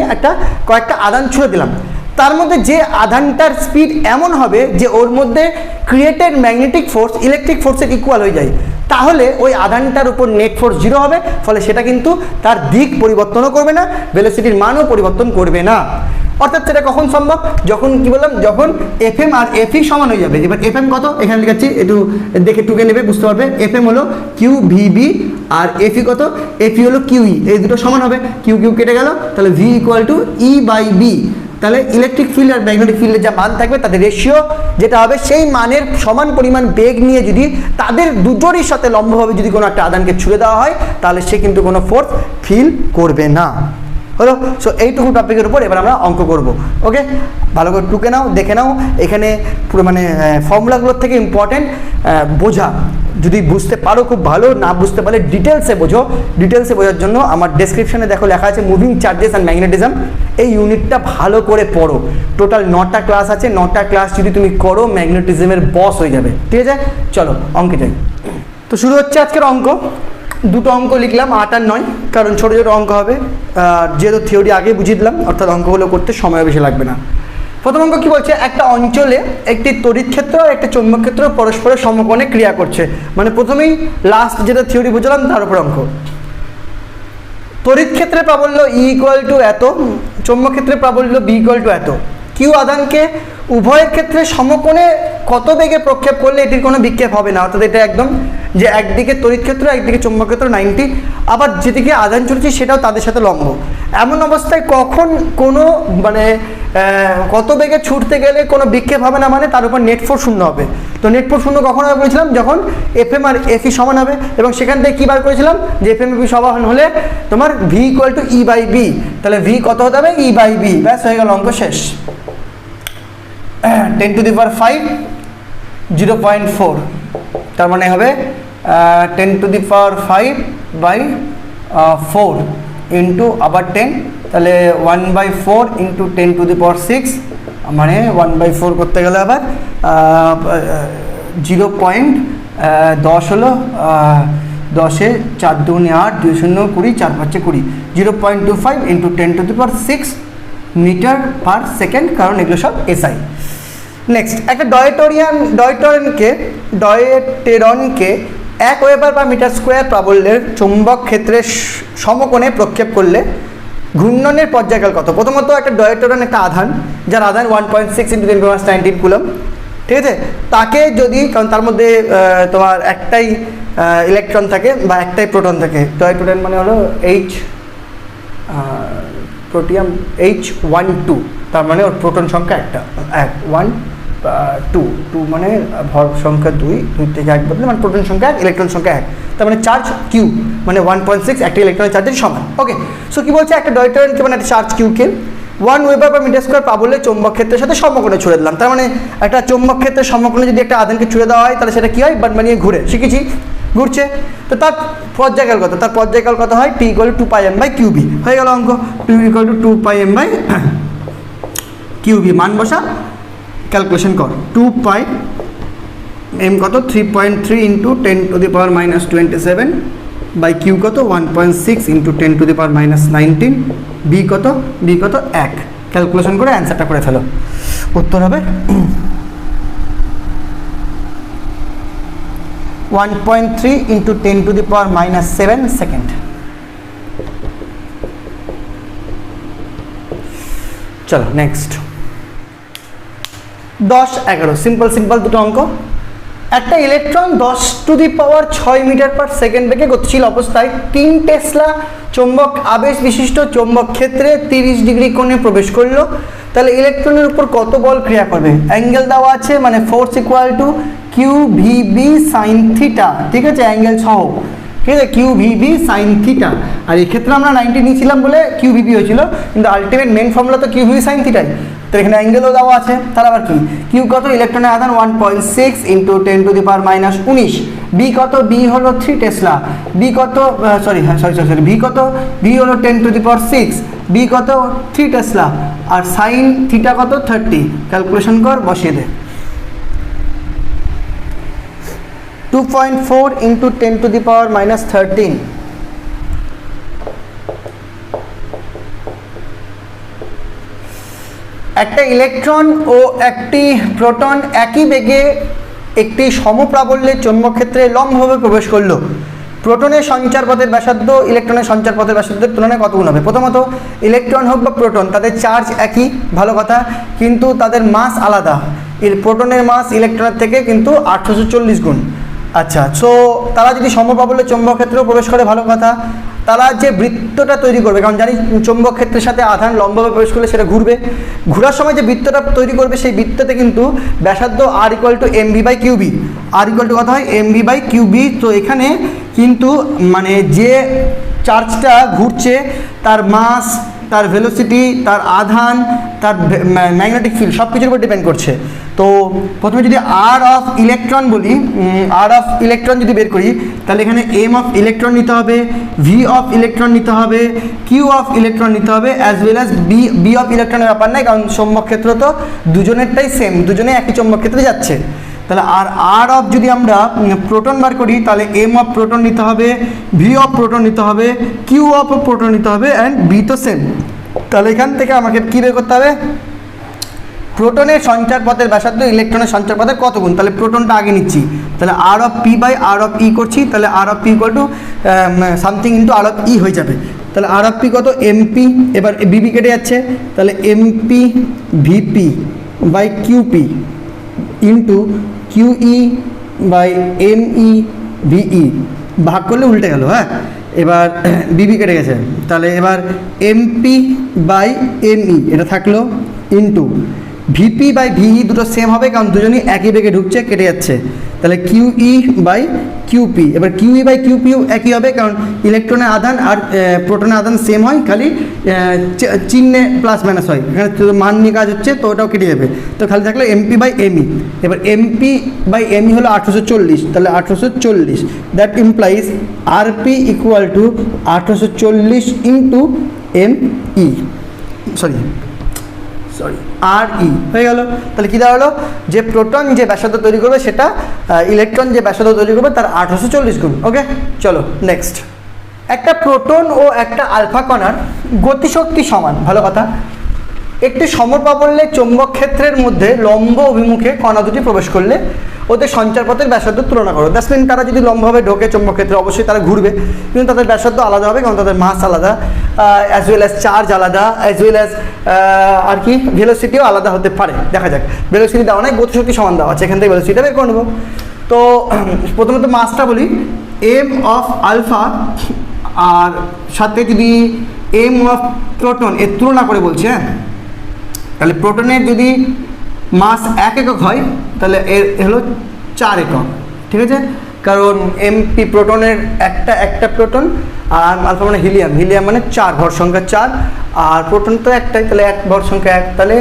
Speaker 1: কয়েকটা আধান ছুঁড়ে দিলাম, তার মধ্যে যে আধানটার স্পিড এমন হবে যে ওর মধ্যে ক্রিয়েটেড ম্যাগনেটিক ফোর্স ইলেকট্রিক ফোর্সের ইকুয়াল হয়ে যায়, তাহলে ওই আধানটার উপর নেট ফোর্স 0 হবে, ফলে সেটা কিন্তু তার দিক পরিবর্তনও করবে না, ভেলোসিটির মানও পরিবর্তন করবে না। অর্থাৎ সেটা কখন সম্ভব, যখন কি বললাম, যখন এফএম আর এফই সমান হয়ে যাবে। এবার এফএম কত এখানে লিখাচ্ছি, একটু দেখে টুকে নেবে, বুঝতে পারবে। এফএম হলো কিউ ভিবি আর এফই কত, এফই হলো কিউই, এই দুটো সমান হবে, কিউ কিউ কেটে গেল, তাহলে V equal to E by B. তাহলে ইলেকট্রিক ফিল্ড আর ম্যাগনেটিক ফিল্ডের যা মান থাকবে তাদের রেশিও যেটা হবে, সেই মানের সমান পরিমাণ বেগ নিয়ে যদি তাদের দুটোরই সাথে লম্বভাবে যদি কোনো একটা আধানকে ছুঁড়ে দেওয়া হয়, তাহলে সে কিন্তু কোনো ফোর্স ফিল করবে না। হলো, সো এইটুকু টপিকের উপর এবার আমরা অঙ্ক করব। ওকে, ভালো করে টুকে নাও, দেখে নাও। এখানে পুরো মানে ফর্মুলাগুলোর থেকে ইম্পর্টেন্ট বোঝা, যদি বুঝতে পারো খুব ভালো, না বুঝতে পারলে ডিটেলসে বোঝো। ডিটেলসে বোঝার জন্য আমার ডেসক্রিপশনে দেখো লেখা আছে মুভিং চার্জেস অ্যান্ড ম্যাগনেটিজম, এই ইউনিটটা ভালো করে পড়ো। টোটাল 9টা ক্লাস আছে, 9টা ক্লাস যদি তুমি করো ম্যাগনেটিজমের বস হয়ে যাবে। ঠিক আছে, চলো অঙ্কে যাই। তো শুরু হচ্ছে আজকের অঙ্ক। দুটো অঙ্ক লিখলাম, 8 আর 9, কারণ ছোটো ছোটো অঙ্ক হবে, যেহেতু থিওরি আগে বুঝিয়ে দিলাম, অর্থাৎ অঙ্কগুলো করতে সময় বেশি লাগবে না। প্রথম অঙ্ক কী বলছে, একটা অঞ্চলে একটি তড়িৎ ক্ষেত্র আর একটা চৌম্বক ক্ষেত্র পরস্পরের সমকোণে ক্রিয়া করছে। মানে প্রথমেই লাস্ট যেটা থিওরি বুঝলাম তার উপর অঙ্ক। তড়িৎ ক্ষেত্রে প্রাবল্য ই ইকুয়াল টু এত, চৌম্বক ক্ষেত্রে প্রাবল্য বি ইকুয়াল টু এত। কিউ আধানকে উভয়ের ক্ষেত্রে সমকোণে কত বেগে প্রক্ষেপ করলে এটির কোনো বিক্ষেপ হবে না, অর্থাৎ এটা একদম যে একদিকে তড়িৎ ক্ষেত্র একদিকে চৌম্বক ক্ষেত্র 90, আবার যেদিকে আধান চলছে সেটাও তাদের সাথে লম্ব। এমন অবস্থায় কখন কোনো মানে কত বেগে ছুটতে গেলে কোনো বিক্ষেপ হবে না, মানে তার উপর নেট ফোর্স শূন্য হবে। তো নেট ফোর্স শূন্য কখন হবে বলেছিলাম, যখন এফএম আর এফই সমান হবে। এবং সেখান থেকে কী বার করেছিলাম, যে এফএম এফই সমান হলে তোমার V equal to E by B, তাহলে ভি কত হতে হবে, ই বাই বি। ব্যাস হয়ে গেল, অঙ্ক শেষ। 10 to the power 5 0.4, তার মানে হবে 10 to the power 5 by 4 into আবার 10, তাহলে 1/4 ইন্টু 10 to the power 6, মানে 1/4 করতে গেলে আবার 0.10 হলো, 10-এ 4 2 8, 2 0 20, 4 5 20, 0.25 into 10 to the power 6 metre per second, কারণ এগুলো সব এসআই। নেক্সট, একটা ডয়েটেরনকে 1 ওয়েবার পার মিটার স্কোয়ার প্রাবল্যের চৌম্বক ক্ষেত্রে সমকোণে প্রক্ষেপ করলে ঘূর্ণনের পর্যায়কাল কত। প্রথমত একটা ডয়েটেরন একটা আধান, যার আধান 1.6 × 10⁻19 কুলম। ঠিক আছে, তাকে যদি, কারণ তার মধ্যে তোমার একটাই ইলেকট্রন থাকে বা একটাই প্রোটন থাকে, ডয়েটেরন মানে হলো প্রোটিয়াম H12, তার মানে ওর প্রোটন সংখ্যা একটা, 1 2 মানে ভর সংখ্যা 2 থেকে 1 বদলে মানে প্রোটন সংখ্যা 1, ইলেকট্রন সংখ্যা 1, তার মানে চার্জ কিউ মানে 1.6 একটা ইলেকট্রনের চার্জের সমান। ওকে, সো কি বলছে, একটা ডয়েটেরনকে মানে একটা চার্জ কিউকে 1 ওয়েবার পার মিটার স্কোয়ার প্রাবল্যের চৌম্বক ক্ষেত্রের সাথে সমকোণে ছুড়ে দিলাম। তার মানে একটা চৌম্বক ক্ষেত্রের সমকোণে যদি একটা আধানকে ছুড়ে দেওয়া হয়, তাহলে সেটা কী হয়, বাট বানিয়ে ঘুরে, শিখেছি, ঘুরছে। তো তার পর্যায়কাল কত, তার পর্যায়কাল কত হয়, টি ইকুয়াল টু 2πm/QB। হয়ে গেল অঙ্ক, টি ইকুয়াল টু 2πm/QB, মান বসা, ক্যালকুলেশন কর। 2πm কত, 3.3 into 10 to the power -27 by Q কত 1.6 into 10 to the power -19, B কত, 1। ক্যালকুলেশন করে অ্যান্সারটা করে ফেলো। উত্তর হবে 1.3 into 10 to the power -7 second. চলো নেক্সট, 10 11 সিম্পল দুটো অঙ্ক। একটা electron 10 to the power 6 metre per second বেগে গতিশীল অবস্থায় 3 টেসলা চৌম্বক আবেশ বিশিষ্ট চৌম্বক ক্ষেত্রে 30 ডিগ্রি কোণে প্রবেশ করলো। তাহলে ইলেকট্রনের উপর কত বল ক্রিয়া করবে, অ্যাঙ্গেল দেওয়া আছে, মানে force equal to Q VB sine theta. ঠিক আছে, অ্যাঙ্গেল সহ, ঠিক আছে, কিউ ভিবি সাইন থিটা। আর এই ক্ষেত্রে আমরা 90 নিয়েছিলাম বলে কিউ ভিবি হয়েছিল, কিন্তু আলটিমেট মেন ফর্মুলা তো কিউ ভিবি সাইন থিটাই। তো এখানে অ্যাঙ্গেলও দেওয়া আছে, তাহলে আবার কি, কিউ কত, ইলেকট্রনের আধান 1.6 into 10 to the power -19, B কত, বি হলো 3 টেসলা, বি কত, ভি কত, ভি হলো 10 to the power 6, বি কত 3 টেসলা, আর সাইন থিটা কত 30। ক্যালকুলেশন কর, বসিয়ে দে। 2.4 ইন্টু 10 to the power -13, একটা ইলেকট্রন ও একটি প্রোটন একই বেগে একটি সমপ্রাবল্যের চৌম্বক ক্ষেত্রে লম্বভাবে প্রবেশ করলো। প্রোটনের সঞ্চারপথের ব্যাসার্ধ ইলেকট্রনের সঞ্চারপথের ব্যাসার্ধের তুলনায় কত গুণ হবে? প্রথমত ইলেকট্রন হোক বা প্রোটন, তাদের চার্জ একই, ভালো কথা, কিন্তু তাদের মাস আলাদা। প্রোটনের মাস ইলেকট্রনের থেকে কিন্তু 840 গুণ। আচ্ছা, সো তারা যদি সমপ্রাবল্য চৌম্বক ক্ষেত্রেও প্রবেশ করে, ভালো কথা, তারা যে বৃত্তটা তৈরি করবে, কারণ জানি চৌম্বক ক্ষেত্রের সাথে আধান লম্বভাবে প্রবেশ করলে সেটা ঘুরবে, ঘোরার সময় যে বৃত্তটা তৈরি করবে সেই বৃত্ততে কিন্তু ব্যাসার্ধ R equal to MV by QB, R equal to কত হয়? MV by QB. তো এখানে কিন্তু মানে যে চার্জটা ঘুরছে তার মাস, তার ভেলোসিটি, তার আধান, তার ম্যাগনেটিক ফিল্ড সব কিছুর উপর ডিপেন্ড করছে। তো প্রথমে যদি আর অফ ইলেকট্রন বলি, আর অফ ইলেকট্রন যদি বের করি, তাহলে এখানে এম অফ ইলেকট্রন নিতে হবে, ভি অফ ইলেকট্রন নিতে হবে, কিউ অফ ইলেকট্রন নিতে হবে, as well as B of ইলেকট্রনের ব্যাপার নাই, কারণ চৌম্বক ক্ষেত্র তো দুজনেরটাই সেম, দুজনে একই চৌম্বক ক্ষেত্রে যাচ্ছে। তাহলে আর অফ যদি আমরা প্রোটন বার করি, তাহলে এম অফ প্রোটন নিতে হবে, ভি অফ প্রোটন নিতে হবে, কিউ অফ প্রোটন নিতে হবে, অ্যান্ড বি তো সেম। তাহলে এখান থেকে আমাকে কী বের করতে হবে? প্রোটনের সঞ্চারপথের ব্যাসার্ধ ইলেকট্রনের সঞ্চারপথের কত গুণ? তাহলে প্রোটনটা আগে নিচ্ছি, তাহলে R of P by R of E করছি, তাহলে R of P equal to something into R of E হয়ে যাবে। তাহলে আর অফ পি কত? এমপি, এবার বিবি কেটে যাচ্ছে, তাহলে MP VP by QP into QE by ME VE, ভাগ করলে উল্টে গেল। হ্যাঁ, এবার বিবি কেটে গেছে, তাহলে এবার এমপি বাই এমই এটা থাকলো ইন্টু ভিপি বাই ভিই, দুটো সেম হবে কারণ দুজনই একই বেগে ঢুকছে, কেটে যাচ্ছে। তাহলে কিউই বাই কিউপি, এবার কিউই বাই কিউপিও একই হবে কারণ ইলেকট্রনের আধান আর প্রোটনের আধান সেম হয়, খালি চিহ্নে প্লাস মাইনাস হয়, এখানে মান নিয়ে কাজ হচ্ছে, তো ওটাও কেটে যাবে। তো খালি থাকলো এমপি বাই এমই। এবার এমপি বাই এমই হলো 840, তাহলে 840, that implies RP equal to 840 into ME, sorry R E হয়ে গেল। তাহলে কী দাঁড়ালো? যে প্রোটন যে ব্যাসার্ধ তৈরি করবে সেটা ইলেকট্রন যে ব্যাসার্ধ তৈরি করবে তার 840 গুণ। ওকে, চলো নেক্সট। একটা প্রোটন ও একটা আলফা কণার গতিশক্তি সমান, ভালো কথা। একটি সমপ্রাবল্যে চৌম্বক ক্ষেত্রের মধ্যে লম্ব অভিমুখে কণা দুটি প্রবেশ করলে ওদের সঞ্চারপথের ব্যাসার্ধ তুলনা করো। দ্যাটস মিন তারা যদি লম্বভাবে ঢোকে চৌম্বক ক্ষেত্রে, অবশ্যই তারা ঘুরবে, কিন্তু তাদের ব্যাসার্ধ আলাদা হবে কারণ তাদের মাস আলাদা, অ্যাজ ওয়েল অ্যাজ চার্জ আলাদা, অ্যাজ ওয়েল অ্যাজ আর কি ভেলোসিটিও আলাদা হতে পারে। দেখা যাক, ভেলোসিটি দেওয়া নাই, গতিশক্তি সমান দেওয়া আছে, এখান থেকে ভেলোসিটিটা বের করে নেবো। তো প্রথমত মাসটা বলি, এম অফ আলফা আর সাথে যদি এম অফ প্রোটন এর তুলনা করে বলছে, হ্যাঁ, তাহলে প্রোটনের যদি মাস 1 একক হয় তাহলে এর হলো 4 একক, ঠিক আছে, কারণ এমপি প্রোটনের একটা প্রোটন আর আলফা মানে হিলিয়াম মানে 4, ভর সংখ্যা 4, আর প্রোটন তো একটাই, তাহলে এক ভর সংখ্যা 1, তাহলে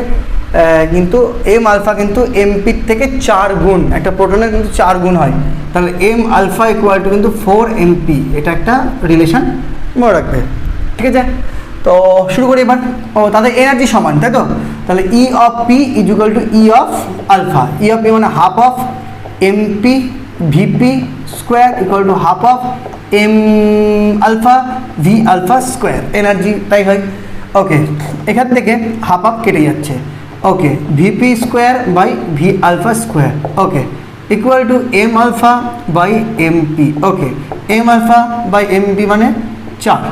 Speaker 1: কিন্তু এম আলফা কিন্তু এমপির থেকে 4 গুণ, একটা প্রোটনের কিন্তু 4 গুণ হয়, তাহলে এম আলফা ইকুয়াল টু কিন্তু 4 এমপি, এটা একটা রিলেশন মনে রাখবে, ঠিক আছে। তো শুরু করি এবার। তাদের এনার্জি সমান, তাই তো? তাহলে E of P is equal to E of alpha. E of P মানে half of MP VP square equal to half of M alpha V alpha square, energy তাই হয়। ওকে, এখান থেকে হাফ অফ কেটে যাচ্ছে। Okay, VP square by V alpha square, okay, equal to M alpha by MP. Okay, M alpha by MP মানে 4,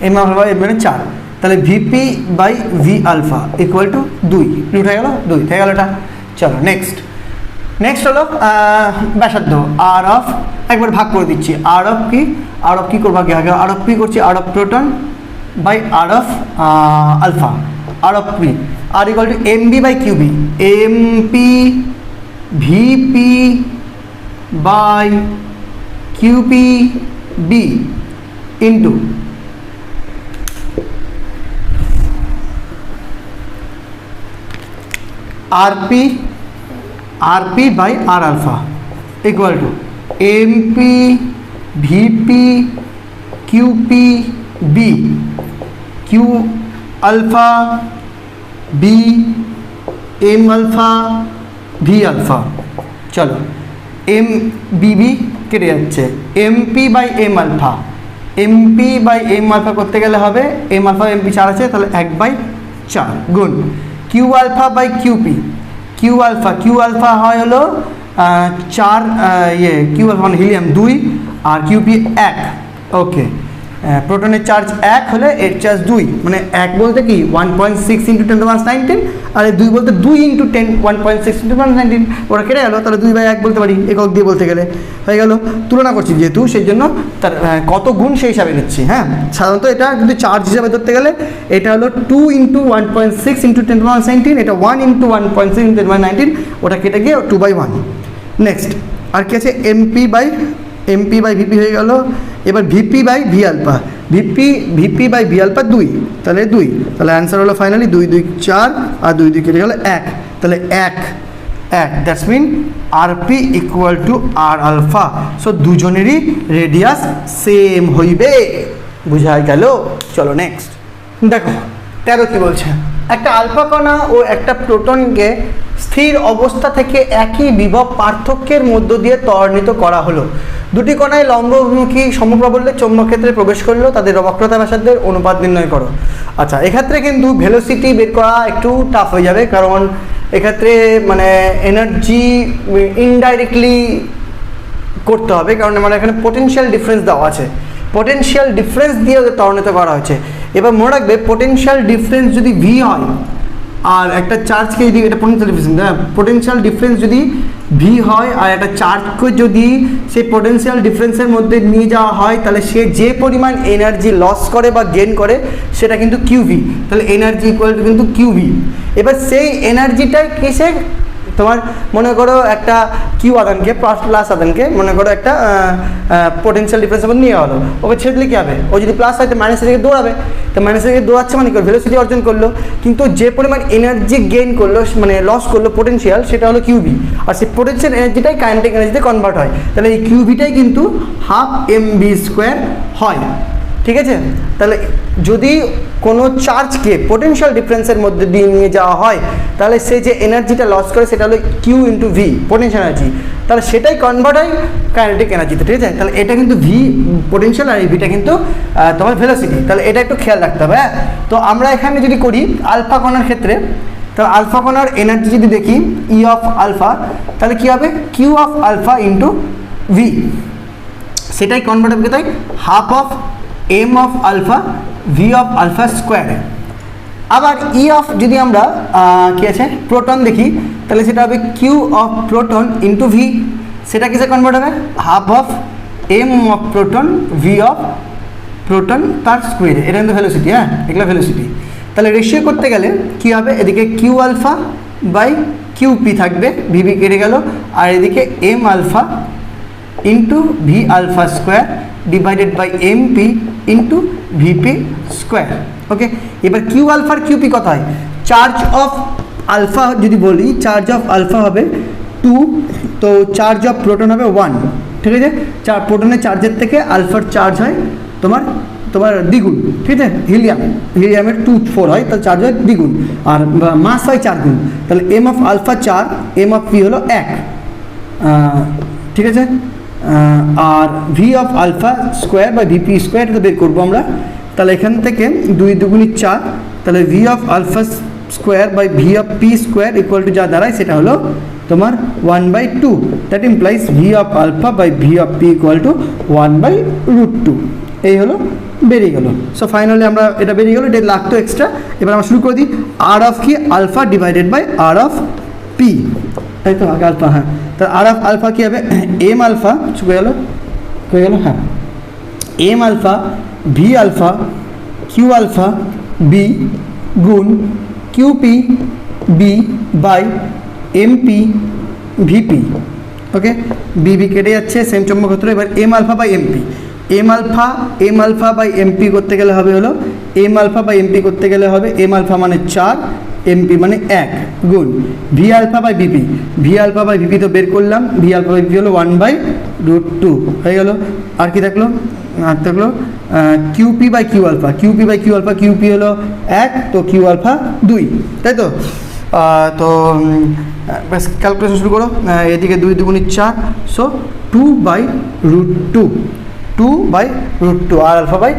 Speaker 1: M alpha by MP মানে 4, তাহলে VP by V alpha equal to 2, উঠে গেল 2 হয়ে গেল এটা। চলো নেক্সট হলো ব্যাসার্ধ আর অফ, একবার ভাগ করে দিচ্ছি। আর অফ কি করবো আগে? আর অফ পি করছি, R of proton by R of alpha, R of P, R equal to MB by QB, MP VP by QP B into RP by R alpha equal to MP VP QP B, Q alpha B M alpha V alpha. চলো M BB কেটে যাচ্ছে, MP by M alpha, MP by M alpha করতে গেলে হবে M alpha MP 4 আছে, তাহলে 1/4 গুণ Q alpha by QP, Q alpha হয় হলো 4 কিউ আলফা মানে হিলিয়াম 2 আর কিউপি 1। ওকে, প্রোটনের চার্জ 1 হলে এর চার্জ 2, মানে 1 বলতে কি 1.6 × 10⁻19, আর 2 বলতে 2 × 10 1.6 × 10⁻19। ওরা কেটে গেল, তাহলে 2/1 বলতে পারি একক দিয়ে বলতে গেলে, হয়ে গেল। তুলনা করছি যেহেতু, সেই জন্য তার কত গুণ সেই হিসাবে নিচ্ছি। হ্যাঁ, সাধারণত এটা কিন্তু চার্জ হিসাবে ধরতে গেলে এটা হলো 2 × 1.6 × 10⁻19, এটা 1 × 1.6 × 10⁻19, ওটা কেটে গিয়ে 2/1। নেক্সট আর কি আছে, এমপি বাই ভিপি হয়ে গেল। এবার VP by V alpha, VP by V alpha 2, তাহলে 2, তাহলে অ্যান্সার হলো ফাইনালি 2 2 4 আর 2 2 কেটে গেল 1, তাহলে 1 that's mean RP equal to R alpha. So দুজনেরই রেডিয়াস সেম হইবে, বুঝাই গেল। চলো নেক্সট দেখো 13 কি বলছে, একটা আলফা কণা ও একটা প্রোটনকে স্থির অবস্থা থেকে একই বিভব পার্থক্যের মধ্য দিয়ে ত্বরান্বিত করা হলো। দুটি কণায় লম্বমুখী সমপ্রাবল্যে চৌম্বকক্ষেত্রে প্রবেশ করলো, তাদের বক্রতা ব্যাসার্ধের অনুপাত নির্ণয় করো। আচ্ছা, এক্ষেত্রে কিন্তু ভেলোসিটি বের করা একটু টাফ হয়ে যাবে, কারণ এক্ষেত্রে মানে এনার্জি ইনডাইরেক্টলি করতে হবে, কারণ মানে এখানে পোটেনশিয়াল ডিফারেন্স দেওয়া আছে, পোটেনশিয়াল ডিফারেন্স দিয়ে ওদের ত্বরান্বিত করা হয়েছে। এবার মনে রাখবে, পোটেনশিয়াল ডিফারেন্স যদি ভি হয় আর একটা চার্জকে যদি, এটা পোটেনশিয়াল ডিফারেন্স যদি ভি হয় আর একটা চার্জকে যদি সেই পোটেনশিয়াল ডিফারেন্সের মধ্যে নিয়ে যাওয়া হয়, তাহলে সে যে পরিমাণ এনার্জি লস করে বা গেন করে সেটা কিন্তু কিউভি, তাহলে এনার্জি ইকুয়াল টু কিন্তু কিউভি। এবার সেই এনার্জিটাই কিসে, তোমার মনে করো একটা কিউ আদানকে প্লাস আদানকে মনে করো একটা পোটেনশিয়াল ডিফারেন্সের মধ্যে নিয়ে হলো, ওকে ছেড়ে কী হবে, ও যদি প্লাস হয় তো মাইনাসের দিকে দৌড়াবে, তো মাইনাসের দিকে দৌড়াচ্ছে মানে কি ভেলোসিটি অর্জন করলো, কিন্তু যে পরিমাণ এনার্জি গেইন করলো মানে লস করলো পোটেনশিয়াল, সেটা হলো কিউভি, আর সেই পোটেনশিয়াল এনার্জিটাই কাইনেটিক এনার্জিতে কনভার্ট হয়, তাহলে এই কিউভিটাই কিন্তু 12 mv² হয়। ঠিক আছে, তাহলে যদি কোনো চার্জকে পোটেনশিয়াল ডিফারেন্সের মধ্যে দিয়ে নিয়ে যাওয়া হয়, তাহলে সে যে এনার্জিটা লস করে সেটা হলো Q into V, potential energy, তাহলে সেটাই কনভার্ট হয় কাইনেটিক এনার্জিতে। ঠিক আছে, তাহলে এটা কিন্তু ভি পোটেনশিয়াল আর এই ভিটা কিন্তু তোমার ভেলোসিটি, তাহলে এটা একটু খেয়াল রাখতে হবে। হ্যাঁ, তো আমরা এখানে যদি করি আলফা কণার ক্ষেত্রে, তো আলফা কণার এনার্জি যদি দেখি ই অফ আলফা, তাহলে কী হবে, Q of alpha into V, সেটাই কনভার্ট হবে তাই half of M of alpha V of alpha স্কোয়ারে। আবার ই অফ যদি আমরা কী আছে প্রোটন দেখি, তাহলে সেটা হবে Q of proton into V, সেটা কিসে কনভার্ট হবে, half of M of proton V of proton তার স্কোয়ারে। এটা কিন্তু ভেলোসিটি, হ্যাঁ এগুলো ভেলোসিটি। তাহলে রেশিও করতে গেলে কী হবে, এদিকে Q alpha by Q P থাকবে, ভিভি কেটে গেল, আর এদিকে M alpha into V alpha square divided by M P into VP square. Okay, এবার কিউ আলফার কিউপি কত হয়, চার্জ অফ আলফা যদি বলি, চার্জ অফ আলফা হবে 2, তো চার্জ অফ প্রোটন হবে 1। ঠিক আছে, প্রোটনের চার্জের থেকে আলফার চার্জ হয় তোমার দ্বিগুণ। ঠিক আছে, হিলিয়ামের 2 4 হয়, তাহলে চার্জ হয় দ্বিগুণ, আর মাস হয় 4 গুণ, তাহলে M of alpha 4, M of P হলো 1। ঠিক আছে, আর ভি অফ আলফা স্কোয়ার বা ভিপি স্কোয়ার এটা বের করবো আমরা, তাহলে এখান থেকে 2 2 4, তাহলে V of alpha square by V of P square equal to যা দাঁড়ায় সেটা হলো তোমার 1/2, that implies V of alpha by V of P equal to 1/√2। এই হলো বেরিয়ে গেল। সো ফাইনালি আমরা এটা বেরিয়ে গেলো, এটা লাগতো এক্সট্রা। এবার আমরা শুরু করে দিই, আর অফ কি alpha divided by R of P, তাই তো আগে আলফা, হ্যাঁ, তাহলে আর অফ আলফা কী হবে, এম আলফা হয়ে গেল, হ্যাঁ M alpha V alpha Q alpha B গুণ QP B by MP VP. Okay, B কেটে যাচ্ছে, সেম চৌম্বকক্ষেত্র। এবার M alpha by MP, M alpha by MP করতে গেলে হবে হলো এম আলফা বাই এমপি করতে গেলে হবে এম আলফা মানে 4, এমপি মানে 1 গুণ V alpha by VP, V alpha by VP তো বের করলাম, ভি আলফা বাই ভিপি হলো 1/√2 হয়ে গেল। আর কি থাকলো, QP by Q alpha, QP হলো 1, তো কিউ আলফা 2, তাই তো। তো ব্যাস ক্যালকুলেশন শুরু করো, এদিকে 2 2 4, so 2/√2 R alpha by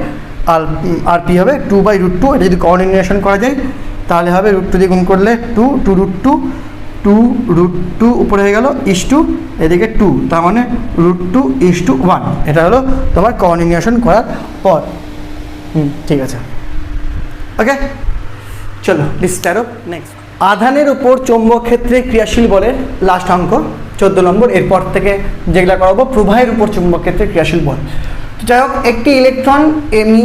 Speaker 1: R P হবে 2/√2। এটা যদি কোঅর্ডিনেশন করা যায় তাহলে হবে √2 দিয়ে গুণ করলে 2 2√2 2√2 উপরে হয়ে গেল ইস টু এদিকে 2, তার মানে √2:1। এটা হলো তোমার কোঅর্ডিনেশন করার পর। ঠিক আছে, ওকে, চলো স্টার্ট অফ নেক্সট। আধানের উপর চৌম্বক ক্ষেত্রে ক্রিয়াশীল বলের লাস্ট অঙ্ক 14 নম্বর। এরপর থেকে যেগুলো করাবো প্রবাহের উপর চৌম্বক ক্ষেত্রে ক্রিয়াশীল বল। যাই হোক, একটি ইলেকট্রন এমনি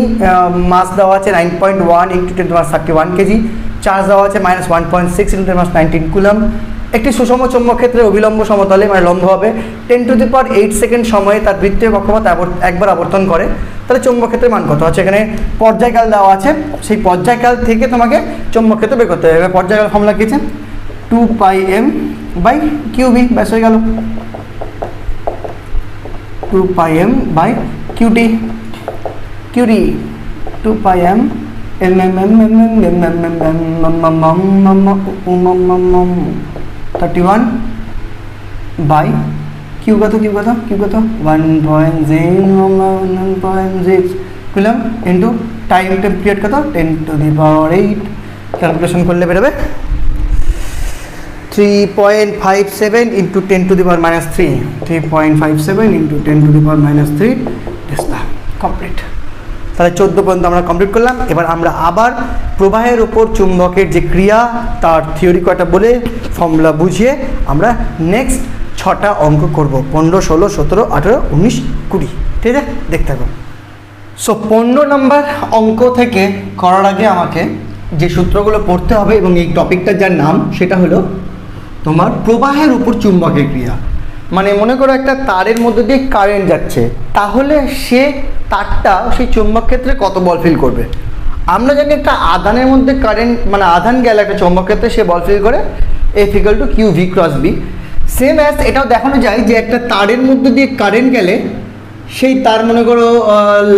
Speaker 1: মাস দেওয়া আছে 9.1 × 10⁻31 কেজি, চার্জ দেওয়া আছে -1.6 × 10⁻19 কুলম। একটি সুষম চৌম্বক ক্ষেত্রে অভিলম্ব সমতলে মানে লম্বভাবে 10⁸ সেকেন্ড সময়ে তার বৃত্তীয় কক্ষপথ একবার আবর্তন করে, তাহলে চৌম্বক ক্ষেত্রের মান কত আছে? এখানে পর্যায়কাল দেওয়া আছে, সেই পর্যায়কাল থেকে তোমাকে চৌম্বক ক্ষেত্র বের করতে হবে। পর্যায়কাল ফর্মুলা কি আছে? 2πm/qv, ব্যাস হয়ে গেল। 2πm/qt, 2πm 31 বাই কিউ কত 1.06 কুলম ইন্টু টাইম পিরিয়ড কত 10⁸। ক্যালকুলেশন করলে বেরোবে 3.57 × 10⁻³ 3.57 × 10⁻³ কমপ্লিট। তাহলে 14 পর্যন্ত আমরা কমপ্লিট করলাম। এবার আমরা আবার প্রবাহের উপর চুম্বকের যে ক্রিয়া তার থিওরি কয়টা বলে ফর্মুলা বুঝিয়ে আমরা নেক্সট 6টা অঙ্ক করব, 15, 16, 17, 18, 19, 20। ঠিক আছে, দেখতে থাকো। সো 15 নম্বর অঙ্ক থেকে করার আগে আমাকে যে সূত্রগুলো পড়তে হবে এবং এই টপিকটার যার নাম সেটা হলো তোমার প্রবাহের উপর চুম্বকের ক্রিয়া। মানে মনে করো একটা তারের মধ্যে দিয়ে কারেন্ট যাচ্ছে, তাহলে সে তারটা সেই চৌম্বক ক্ষেত্রে কত বল ফিল করবে। আমরা জানি একটা আধানের মধ্যে কারেন্ট মানে আধান গেলে একটা চৌম্বক ক্ষেত্রে সে বল ফিল করে F = QV×B। সেম অ্যাজ এটাও দেখানো যায় যে একটা তারের মধ্যে দিয়ে কারেন্ট গেলে সেই তার মনে করো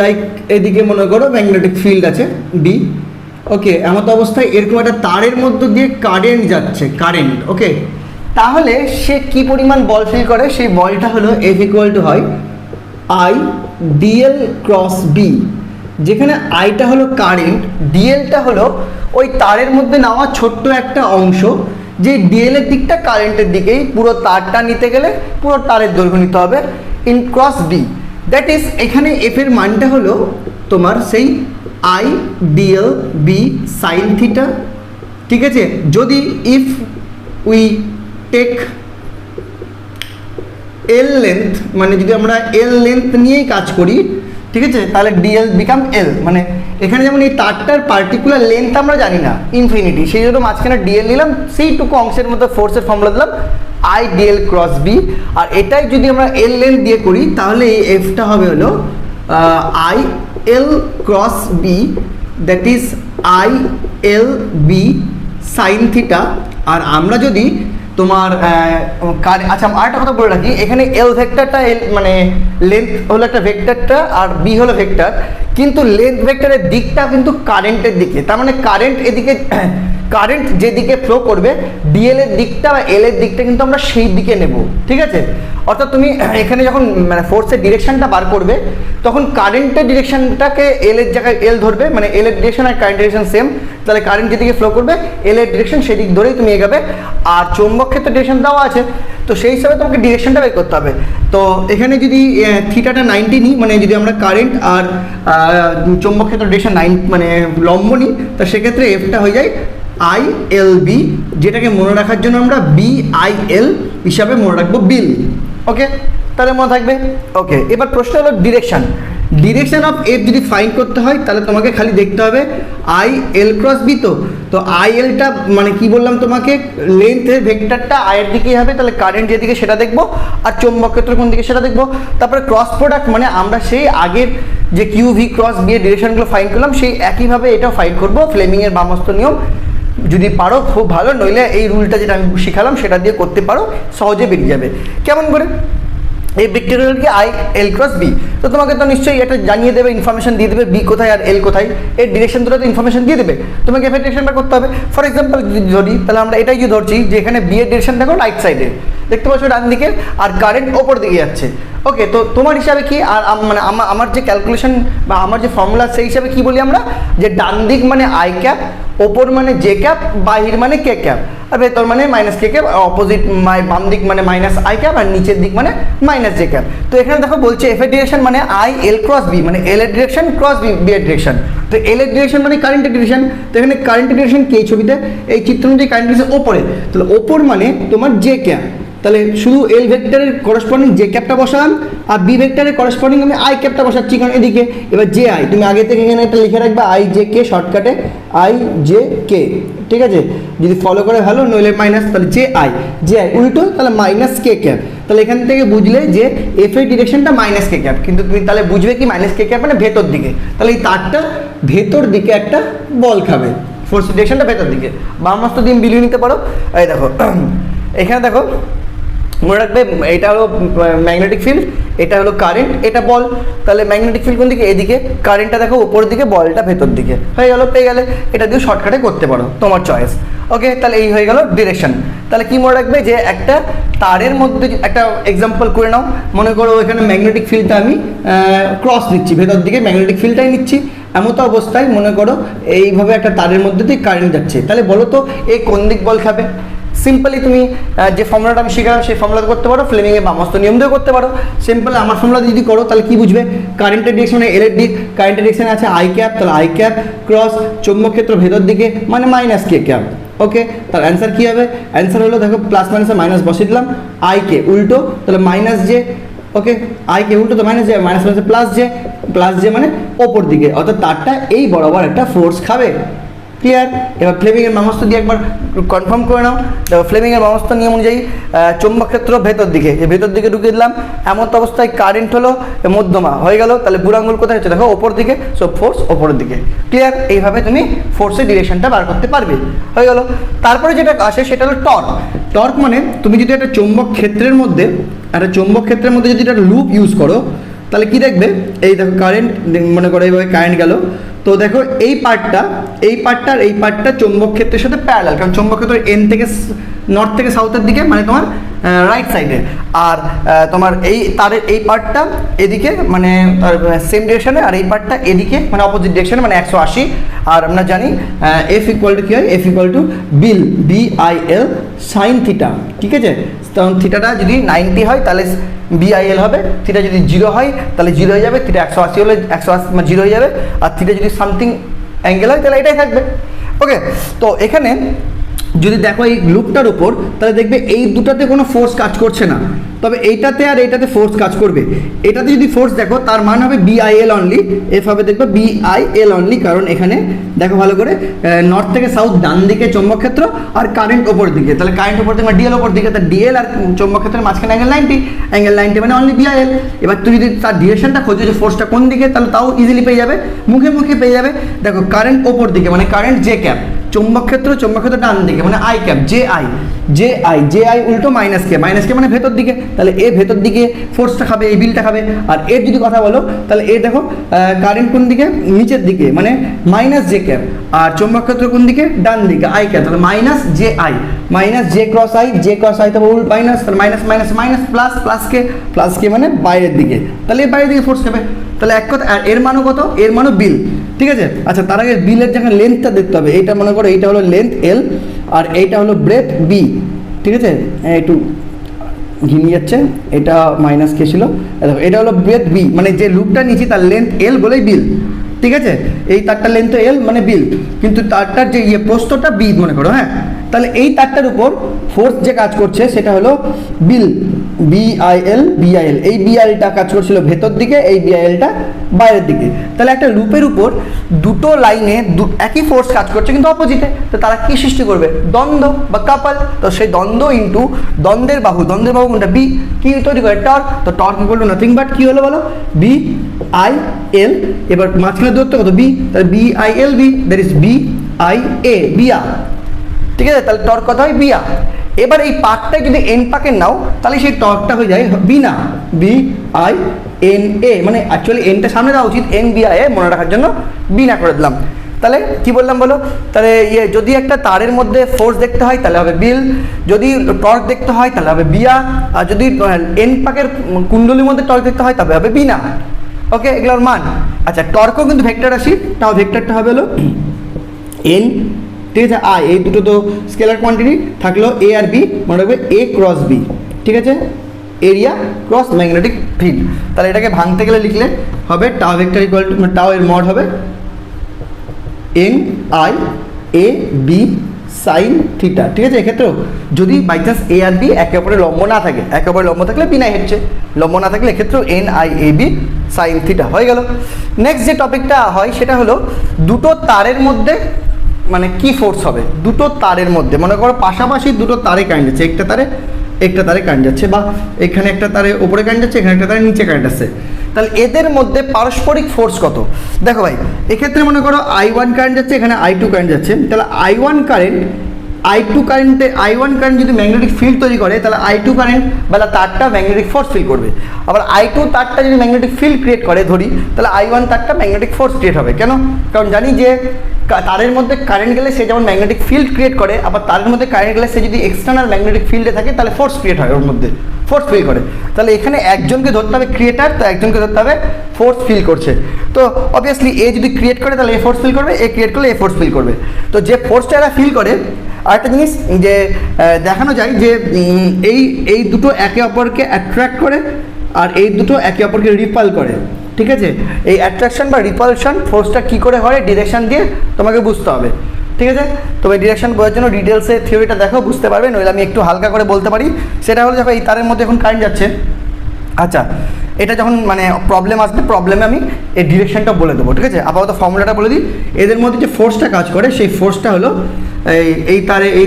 Speaker 1: লাইক এদিকে মনে করো ম্যাগনেটিক ফিল্ড আছে B, ওকে। এমন অবস্থায় এরকম একটা তারের মধ্যে দিয়ে কারেন্ট যাচ্ছে, কারেন্ট, ওকে। তাহলে সে কি পরিমাণ বল ফিল করে, সেই বলটা হলো F হয় I/dl×B, যেখানে আইটা হলো কারেন্ট, ডিএলটা হলো ওই তারের মধ্যে নেওয়া ছোট্ট একটা অংশ, যে ডিএলের দিকটা কারেন্টের দিকেই, পুরো তারটা নিতে গেলে পুরো তারের দৈর্ঘ্য নিতে হবে ×B। দ্যাট ইজ এখানে এফ এর মানটা হলো তোমার সেই I/dl/B sin θ। ঠিক আছে, যদি if we take L length, মানে যদি আমরা এল লেন্থ নিয়েই কাজ করি, ঠিক আছে, তাহলে ডিএল বিকাম এল। মানে এখানে যেমন এই তারটার পার্টিকুলার লেন্থ আমরা জানি না, ইনফিনিটি, সেই জন্য মাঝখানে ডিএল নিলাম, সেইটুকু অংশের মধ্যে ফোর্সের ফর্মুলা দিলাম I/dl×B। আর এটাই যদি আমরা এল লেন্থ দিয়ে করি তাহলে এই এফটা হবে হলো I/L×B, that is I/L/B sin θ। আর আমরা যদি তোমার আচ্ছা আরেকটা কথা বলে রাখি, এখানে এল ভেক্টরটা মানে লেন্থ হলো একটা ভেক্টরটা আর বি হলো ভেক্টর, কিন্তু লেন্থ ভেক্টরের দিকটা কিন্তু কারেন্টের দিকে। তার মানে কারেন্ট এদিকে, কারেন্ট যেদিকে ফ্লো করবে ডিএল এর দিকটা বা এল এর দিকটা কিন্তু আমরা সেই দিকে নেব। ঠিক আছে, অর্থাৎ তুমি এখানে যখন মানে ফোর্সের ডিরেকশনটা বার করবে তখন কারেন্টের ডিরেকশনটাকে এল এর জায়গায় এল ধরবে, মানে এল এর ডিরেকশন আর কারেন্ট ডিরেকশন সেম, তাহলে কারেন্ট যেদিকে ফ্লো করবে এল এর ডিরেকশন সেদিক ধরেই তুমি এগাবে। আর চৌম্বক ক্ষেত্রে ডিরেকশন দেওয়া আছে, তো সেই হিসাবে তোমাকে ডিরেকশনটা বের করতে হবে। তো এখানে যদি থিটাটা 90 নিই, মানে যদি আমরা কারেন্ট আর চৌম্বক ক্ষেত্র ডিরেকশন 9 মানে লম্ব নিই, তা সেক্ষেত্রে এফটা হয়ে যায় I/L/B, যেটাকে মনে রাখার জন্য আমরা BIL হিসাবে মনে রাখবো, বিল। ওকে, তাহলে মনে থাকবে। ওকে, এবার প্রশ্ন হলো ডিরেকশন অফ এফ যদি ফাইন্ড করতে হয় তাহলে তোমাকে খালি দেখতে হবে I/L×B। তো IL-টা মানে কি বললাম তোমাকে, লেন্থের ভেক্টরটা I এর দিকেই হবে, তাহলে কারেন্ট যেদিকে সেটা দেখবো, আর চৌম্বক ক্ষেত্র কোন দিকে সেটা দেখবো। তারপরে ক্রস প্রোডাক্ট, মানে আমরা সেই আগের যে QV×B এর ডিরেকশনগুলো ফাইন্ড করলাম সেই একইভাবে এটাও ফাইন্ড করবো, ফ্লেমিংয়ের বামস্ত নিয়ম। যদি পারো খুব ভালো, নইলে এই রুলটা যেটা আমি শিখালাম সেটা দিয়ে করতে পারো, সহজে বেরিয়ে যাবে। কেমন করে? এই ভেক্টরকে I/L×B, তো তোমাকে তো নিশ্চয়ই এটা জানিয়ে দেবে, ইনফরমেশন দিয়ে দেবে বি কোথায় আর এল কোথায়, এর ডিরেকশন ধরে তো ইনফরমেশন দিয়ে দেবে, তোমাকে এফের ডিরেকশনটা করতে হবে। ফর এক্সাম্পল যদি তাহলে আমরা এটাই যদি ধরছি যে এখানে বি এর ডিরেকশন দেখো রাইট সাইডে, দেখতে পাচ্ছ ডান দিকে, আর কারেন্ট ওপর দিকে যাচ্ছে। ওকে, তো তোমার হিসাবে কি, আর মানে আমার যে ক্যালকুলেশন বা আমার যে ফর্মুলা সেই হিসাবে কি বলি আমরা, যে ডান দিক মানে I ক্যাপ, ওপর মানে J ক্যাপ, বাহির মানে K ক্যাপ, আর ভেতর মানে মাইনাস কে ক্যাপ, অপোজিট বাম দিক মানে মাইনাস আই ক্যাপ, আর নিচের দিক মানে মাইনাস জে ক্যাপ। তো এখানে দেখো বলছে এফ এর ডিরেকশন মানে আই এল ক্রস বি, মানে এল এর ডিরেকশন ক্রস বি এর ডিরেকশন। তো এল এর ডিরেকশন মানে কারেন্টের ডিরেকশন। তো এখানে কারেন্টের ডিরেকশন কি, এই ছবিতে এই চিত্র অনুযায়ী কারেন্ট ডিরেকশন ওপরে, তাহলে ওপর মানে তোমার জে ক্যাপ, তাহলে শুধু এল ভেক্টরের করসপন্ডিং জে ক্যাপটা বসালাম, আর বি ভেক্টরের করসপন্ডিং আমি আই ক্যাপটা বসাচ্ছি, কারণ এদিকে এবার জে আই তুমি আগে থেকে এখানে একটা লিখে রাখবে আই জে কে, শর্টকাটে আই জে কে, ঠিক আছে, যদি ফলো করে ভালো, নইলে মাইনাস, তাহলে জে আই উল্টো তাহলে মাইনাস কে ক্যাপ। তাহলে এখান থেকে বুঝলে যে এফ এর ডিরেকশনটা মাইনাস কে ক্যাপ, কিন্তু তুমি তাহলে বুঝবে কি মাইনাস কে ক্যাপ মানে ভেতর দিকে, তাহলে এই তারটা ভেতর দিকে একটা বল খাবে, ফোর্স ডিরেকশনটা ভেতর দিকে। বাম হস্ত দিয়ে বিলিয়ে নিতে পারো। এই দেখো এখানে দেখো মনে রাখবে এটা হলো ম্যাগনেটিক ফিল্ড, এটা হলো কারেন্ট, এটা বল। তাহলে ম্যাগনেটিক ফিল্ড কোন দিকে, এদিকে, কারেন্টটা দেখো উপরের দিকে, বলটা ভেতর দিকে, হয়ে গেল, পেয়ে গেলে। এটা দিয়ে শর্টকাটে করতে পারো, তোমার চয়েস। ওকে, তাহলে এই হয়ে গেল ডিরেকশন। তাহলে কি মনে রাখবে যে একটা তারের মধ্যে একটা এক্সাম্পল করে নাও, মনে করো এখানে ম্যাগনেটিক ফিল্ডটা আমি ক্রস নিচ্ছি, ভেতর দিকে ম্যাগনেটিক ফিল্ডটাই নিচ্ছি, এমতো অবস্থায় মনে করো এইভাবে একটা তারের মধ্যে দিয়ে কারেন্ট যাচ্ছে, তাহলে বলো তো এই কোন দিক বল খাবে? সিম্পলি তুমি যে ফর্মুলাটা আমি শিখালাম সেই ফর্মুলাতে করতে পারো, ফ্লেমিংয়ের বামস্ত নিয়ম দিয়েও করতে পারো। সিম্পল আমার ফর্মুলা যদি করো তাহলে কি বুঝবে, কারেন্টের ডিরেকশনে এল এর দিক, কারেন্টের ডিরেকশনে আছে আই ক্যাপ, তাহলে আই ক্যাপ ক্রস চৌম্বক ক্ষেত্র ভেতর দিকে মানে মাইনাস কে ক্যাপ। ওকে, তার অ্যান্সার কী হবে? অ্যান্সার হলো দেখো প্লাস মাইনাসে মাইনাস বসিয়ে দিলাম, আই কে উল্টো তাহলে মাইনাস জে, ওকে আই কে উল্টো তো মাইনাস জে, মাইনাস মাইনাসে প্লাস জে মানে ওপর দিকে, অর্থাৎ তারটা এই বরাবর একটা ফোর্স খাবে। ক্লিয়ার? এবার ফ্লেমিংয়ের বামস্ত দিয়ে একবার কনফার্ম করে নাও। দেখো ফ্লেমিংয়ের বামস্ত নিয়ম অনুযায়ী চৌম্বক ক্ষেত্র ভেতর দিকে, এই ভেতর দিকে ঢুকিয়ে দিলাম, এমন অবস্থায় কারেন্ট হলো মধ্যমা হয়ে গেল, তাহলে বুড়ো আঙুল কোথায় হচ্ছে দেখো ওপর দিকে, সো ফোর্স ওপরের দিকে। ক্লিয়ার? এইভাবে তুমি ফোর্সের ডিরেকশনটা বার করতে পারবে, হয়ে গেল। তারপরে যেটা আসে সেটা হলো টর্ক। টর্ক মানে তুমি যদি একটা চৌম্বক ক্ষেত্রের মধ্যে যদি একটা লুপ ইউজ করো, তাহলে কি দেখবে, এই দেখো কারেন্ট মনে করো এইভাবে কারেন্ট গেল, তো দেখো এই পার্টটা চৌম্বক ক্ষেত্রের সাথে প্যারালাল, কারণ চৌম্বক ক্ষেত্র এন থেকে নর্থ থেকে সাউথের দিকে মানে তোমার রাইট সাইডে, আর তোমার এই তারের এই পার্টটা এদিকে মানে সেম ডিরেকশনে, আর এই পার্টটা এদিকে মানে অপোজিট ডিরেকশনে মানে 180। আর আমরা জানি এফ ইকুয়াল টু কী হয়, F equal to bill BIL sign theta, ঠিক আছে। তখন থিটাটা যদি 90 হয় তাহলে BIL হবে, থিটা যদি 0 হয় তাহলে 0 হয়ে যাবে, থিটা 180 হলে 180 মানে 0 হয়ে যাবে, আর থিটা যদি সামথিং অ্যাঙ্গেল হয় তাহলে এটাই থাকবে। ওকে, তো এখানে যদি দেখো এই লুপটার উপর, তাহলে দেখবে এই দুটাতে কোনো ফোর্স কাজ করছে না, তবে এইটাতে আর এইটাতে ফোর্স কাজ করবে। এটাতে যদি ফোর্স দেখো তার মান হবে BIL অনলি, এফ হবে দেখবে BIL অনলি, কারণ এখানে দেখো ভালো করে নর্থ থেকে সাউথ ডান দিকে চৌম্বক ক্ষেত্র আর কারেন্ট ওপর দিকে, তাহলে কারেন্ট ওপর দিকে ডিএল ওপর দিকে, তার ডিএল আর চৌম্বক ক্ষেত্রের মাঝখানে অ্যাঙ্গেল 90 মানে অনলি BIL। এবার তুমি যদি তার ডিরেকশনটা খোঁজো যে ফোর্সটা কোন দিকে, তাহলে তাও ইজিলি পেয়ে যাবে, মুখে পেয়ে যাবে। দেখো কারেন্ট ওপর দিকে মানে কারেন্ট জে ক্যাপ, চৌম্বক ক্ষেত্র ডান দিকে মানে আই ক্যাপ, জে আই উল্টো মাইনাস কে মানে ভেতর দিকে, তাহলে এ ভেতর দিকে ফোর্সটা খাবে, এই বিলটা খাবে। আর এর যদি কথা বলো তাহলে এ দেখো কারেন্ট কোন দিকে, নিচের দিকে মানে মাইনাস জে ক্যাপ, আর চৌম্বক ক্ষেত্র কোন দিকে, ডান দিকে আই ক্যাপ, তাহলে মাইনাস জে ক্রস আই তবে উল্টো মাইনাস, তাহলে মাইনাস প্লাস কে মানে বাইরের দিকে, তাহলে এই বাইরের দিকে ফোর্স খাবে। তাহলে এক কথা, আর এর মানও কত, এর মানও বিল, ঠিক আছে। আচ্ছা, তার আগে বিলের জায়গায় লেন্থটা দেখতে হবে। এইটা মনে করো এইটা হলো লেন্থ L আর এইটা হলো ব্রেথ B, ঠিক আছে। একটু ঘিমিয়ে যাচ্ছে, এটা মাইনাস কে ছিল, দেখো এটা হলো ব্রেথ B, মানে যে লুপটা নিয়েছি তার লেন্থ L বলেই বিল, ঠিক আছে। এই তারটার লেন্থ L মানে বিল, কিন্তু তারটার যে প্রস্থটা B মনে করো, হ্যাঁ। তাহলে এই তারটার উপর ফোর্স যে কাজ করছে সেটা হলো বিল, BIL, এই BILটা কাজ করছিল ভেতর দিকে, এই BILটা বাইরের দিকে। তাহলে একটা লুপের উপর দুটো লাইনে একই ফোর্স কাজ করছে কিন্তু অপোজিটে, তো তারা কি সৃষ্টি করবে, দ্বন্দ্ব বা কাপল। তো সেই দ্বন্দ্ব ইন্টু দ্বন্দ্বের বাহু কোনটা B, কি তৈরি করে, টর্ক। তো torque equal to nothing but কি হলো বলো, BIL, এবার মাঝখানে দূরত্ব কত B, তাহলে BIL দ্যাট ইজ BIA, ঠিক আছে। তাহলে টর্ক কত হয় BIA। এবার এই পার্টটা যদি এন পাকের নাও তাহলে সেই টর্কটা হয়ে যায় বিনা, BINA, মানে অ্যাকচুয়ালি এনটা সামনে দেওয়া উচিত, NBIA মনে রাখার জন্য বিনা করে দিলাম। তাহলে কি বললাম বলো, তাহলে যদি একটা তারের মধ্যে ফোর্স দেখতে হয় তাহলে হবে বিল, যদি টর্ক দেখতে হয় তাহলে হবে বিয়া, আর যদি এন পাকের কুণ্ডলীর মধ্যে টর্ক দেখতে হয় তবে হবে বিনা। ওকে, এগুলোর মান। আচ্ছা, টর্কও কিন্তু ভেক্টর রাশি, তাও ভেক্টরটা হবে হলো N ঠিক আছে। আই এই দুটো তো স্কেলার কোয়ান্টিটি থাকলো, এ আর বি, মনে রাখবে এ ক্রস বি, ঠিক আছে, এরিয়া ক্রস ম্যাগনেটিক ফিল্ড। তাহলে এটাকে ভাঙতে গেলে লিখলে হবে টাও ভেক্টর ইকুয়াল টু, টাও এর মড হবে N I A B sine theta, ঠিক আছে। এক্ষেত্রেও যদি বাই চান্স এ আর বি একে অপরের লম্ব না থাকে, একে অপরের লম্ব থাকলে বিনা হচ্ছে, লম্ব না থাকলে এক্ষেত্রেও N I A B sine theta হয়ে গেল। নেক্সট যে টপিকটা হয় সেটা হলো দুটো তারের মধ্যে মানে কি ফোর্স হবে। দুটো তারের মধ্যে মনে করো পাশাপাশি দুটো তারে কারেন্ট যাচ্ছে, একটা তারে কারেন্ট যাচ্ছে, বা এখানে একটা তারে উপরে কারেন্ট যাচ্ছে, এখানে একটা তারে নিচে কারেন্ট আসছে, তাহলে এদের মধ্যে পারস্পরিক ফোর্স কত। দেখো ভাই, এক্ষেত্রে মনে করো I1 কারেন্ট যাচ্ছে, এখানে I2 কারেন্ট যাচ্ছে, তাহলে I1 কারেন্ট I1 কারেন্ট যদি ম্যাগনেটিক ফিল্ড তৈরি করে, তাহলে I2 কারেন্ট বেলা তারটা ম্যাগনেটিক ফোর্স ফিল করবে। আবার I2 তারটা যদি ম্যাগনেটিক ফিল্ড ক্রিয়েট করে ধরি, তাহলে I1 তারটা ম্যাগনেটিক ফোর্স ক্রিয়েট হবে। কেন? কারণ জানি যে তারের মধ্যে কারেন্ট গেলে সে যেমন ম্যাগনেটিক ফিল্ড ক্রিয়েট করে, আবার তারের মধ্যে কারেন্ট গেলে সে যদি এক্সটার্নাল ম্যাগনেটিক ফিল্ডে থাকে তাহলে ফোর্স ক্রিয়েট হয়, ওর মধ্যে ফোর্স ফিল করে। তাহলে এখানে একজনকে ধরতে হবে ক্রিয়েটার, তো একজনকে ধরতে হবে ফোর্স ফিল করছে। তো অবভিয়াসলি এ যদি ক্রিয়েট করে তাহলে এ ফোর্স ফিল করবে, এ ক্রিয়েট করলে এ ফোর্স ফিল করবে। তো যে ফোর্সটা এরা ফিল করে, আরেকটা জিনিস যে দেখানো যায় যে এই দুটো একে অপরকে অ্যাট্রাক্ট করে, আর এই দুটো একে অপরকে রিপাল করে, ঠিক আছে। এই অ্যাট্রাকশন বা রিপালশন ফোর্সটা কী করে হয় ডিরেকশন দিয়ে তোমাকে বুঝতে হবে, ঠিক আছে। তবে ডিরেকশন বোঝার জন্য ডিটেলসে থিওরিটা দেখো, বুঝতে পারবে। নইলে আমি একটু হালকা করে বলতে পারি। সেটা হলো দেখো, এই তারের মধ্যে এখন কারেন্ট যাচ্ছে, আচ্ছা, এটা যখন মানে প্রবলেম আসবে, প্রবলেমে আমি এই ডিরেকশনটা বলে দেবো, ঠিক আছে। আপাতত ফর্মুলাটা বলে দিই। এদের মধ্যে যে ফোর্সটা কাজ করে সেই ফোর্সটা হলো এই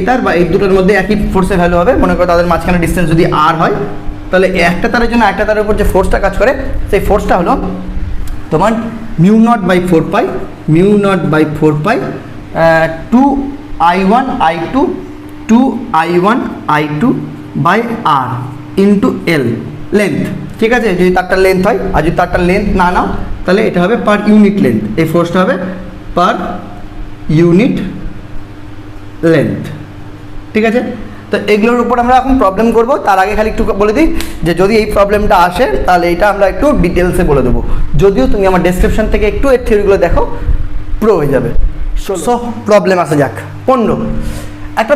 Speaker 1: তার বা এই দুটোর মধ্যে একই ফোর্সের ভ্যালু হবে। মনে করো তাদের মাঝখানে ডিস্টেন্স যদি আর হয়, তাহলে একটা তারের জন্য একটা তারের উপর যে ফোর্সটা কাজ করে সেই ফোর্সটা হলো তোমার mu naught by 4 pi 2I1 I2 by R into L length, ঠিক আছে। যদি তারটা লেন্থ হয়, আর যদি তারটা লেন্থ না নাও তাহলে এটা হবে পার ইউনিট লেন্থ, এই ফোর্সটা হবে পার ইউনিট লেন্থ, ঠিক আছে। তো এগুলোর উপর আমরা এখন প্রবলেম করব। তার আগে খালি একটু বলে দিই যে যদি এই প্রবলেমটা আসে তাহলে এটা আমরা একটু ডিটেলসে বলে দেবো। যদিও তুমি আমার ডেসক্রিপশন থেকে একটু এর থিওরিগুলো দেখো, প্রো হয়ে যাবে। সো প্রবলেম আসা যাক। 15, একটা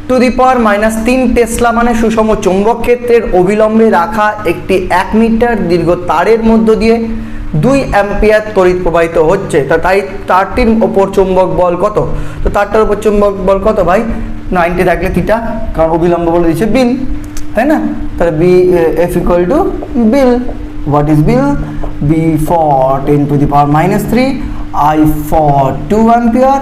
Speaker 1: 10⁻³ টেসলা মানে সুষম চৌম্বক ক্ষেত্রের অবিলম্বে রাখা একটি 1 মিটার দীর্ঘ তারের মধ্য দিয়ে 2 অ্যাম্পিয়ার তড়িৎ প্রবাহিত হচ্ছে। তাই তারটির ওপর চুম্বক বল কত? তো তারটার উপর চুম্বক বল কত ভাই? 90 থাকলে থিটা, কারণ অবিলম্ব বলে দিচ্ছে বিল, তাই না? তাহলে B F equal to BIL. What is BIL? B for 10⁻³ I for 2 ampere,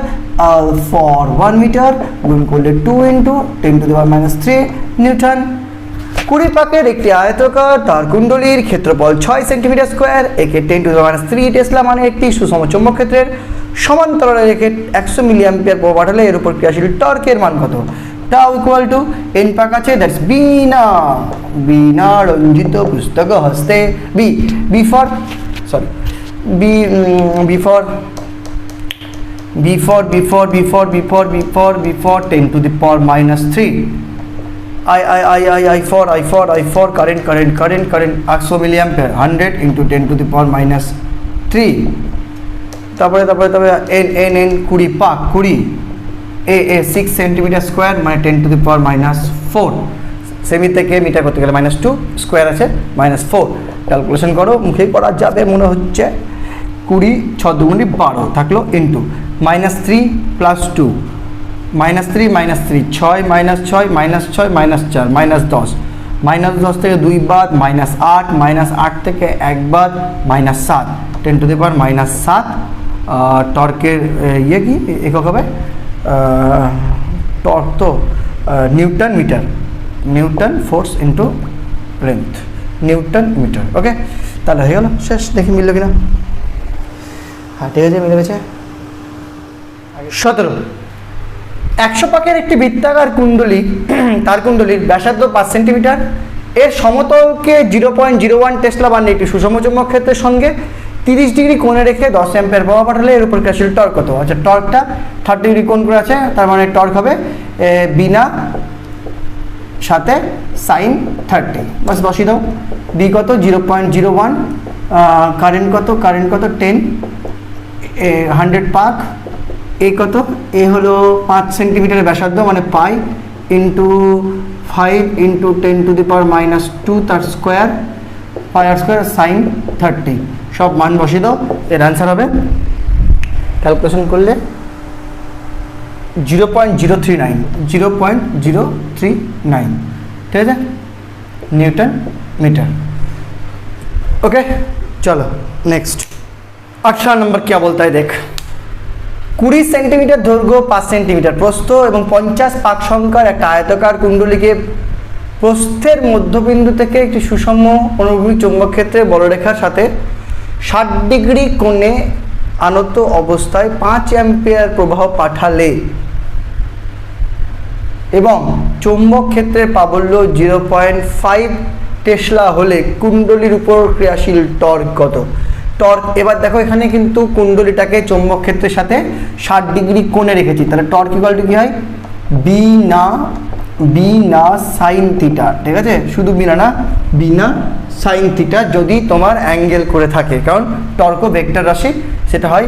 Speaker 1: L for 1 meter, গুণ করলে 2 × 10⁻³ নিউটন। 20 পাকের একটি আয়তাকার তারকুণ্ডলীর ক্ষেত্রফল 6 সেন্টিমিটার², একে 10⁻³ টেসলা মানে একটি সুষম চৌম্বক ক্ষেত্রের সমান্তরালে রেখে 100 মিলি অ্যাম্পিয়ার প্রভাব পাঠালে এর উপর ক্রিয়াশীল টর্কের মান কত? টাউ ইকুয়াল টু এন পাক আছে, দ্যাটস বিনা রঞ্জিত পুস্তক হস্তে B for 10⁻³ I for current 100 milliampere 100 × 10⁻³ তারপরে এন 20 পাক 20 এ 6 সেন্টিমিটার² মানে 10⁻⁴। সেমি থেকে মিটার করতে গেলে -2 স্কোয়ার আছে -4। ক্যালকুলেশন করো, মুখেই করা যাবে মনে হচ্ছে। 20 6 × 2 = 12 থাকলো ইন্টু -3 + 2 -3 6 -6 -6 -4 -10 থেকে 2 বাদ -8 -8 থেকে 1 বাদ -7 10⁻⁷। টর্কের কি একক হবে? টর্ক তো newton force into length, newton metre. Okay, তাহলে হয়ে গেল, শেষ। দেখি মিলল কিনা। হ্যাঁ, ঠিক আছে, মিলে গেছে। 17, 100 পাকের একটি বৃত্তাকার কুণ্ডলী, তার কুণ্ডলীর ব্যাসার্ধ 5 সেন্টিমিটার, এর সমতলকে 0.01 টেসলা বানিয়ে একটি সুষম চৌম্বক ক্ষেত্রের সঙ্গে 30 ডিগ্রি কোণে রেখে 10 অ্যাম্পিয়ার প্রভাব পাঠালে এর উপর ক্রিয়াশীল টর্ক কত? আচ্ছা, টর্কটা 30 ডিগ্রি কোণ করে আছে, তার মানে টর্ক হবে বিনা সাথে sin 30, বাস বসিয়ে দাও। বি কত? 0.01, কারেন্ট কত 10 100 পাক এ কত, এ হলো 5 সেন্টিমিটারের ব্যাসার্ধ, মানে পাই ইন্টু 5 ইন্টু 10⁻², তার স্কোয়ার, পাই আর স্কোয়ার সাইন 30, সব মান বসিয়ে দাও। এর অ্যান্সার হবে, ক্যালকুলেশন করলে 0.039, 0.039, ঠিক আছে, নিউটন मीटर। ओके चलो नेक्स्ट 18 नंबर क्या बोलता है देख। 20 सेंटीमिटार দৈর্ঘ্য, 5 সেন্টিমিটার প্রস্থ এবং 50 পাক সংখ্যার একটা আয়তাকার কুণ্ডলীকে প্রস্থের মধ্যবিন্দু থেকে একটি সুষম অনুভূমিক চৌম্বক ক্ষেত্রে বলরেখার সাথে 60 ডিগ্রি কোণে আনত অবস্থায় 5 অ্যাম্পিয়ার প্রবাহ পাঠালে এবং চৌম্বক ক্ষেত্রের প্রাবল্য 0.5 টেসলা হলে কুণ্ডলীর উপর ক্রিয়াশীল টর্ক কত। টর্ক, এবার দেখো এখানে কিন্তু কুণ্ডলীটাকে চৌম্বক ক্ষেত্রের সাথে 60 ডিগ্রি কোণে রেখেছি, তাহলে টর্ক ইকুয়াল টু কি হয়, বি না সাইন থিটা, ঠিক আছে, শুধু বি না সাইন থিটা যদি তোমার অ্যাঙ্গেল করে থাকে, কারণ টর্ক ভেক্টর রাশি, সেটা হয়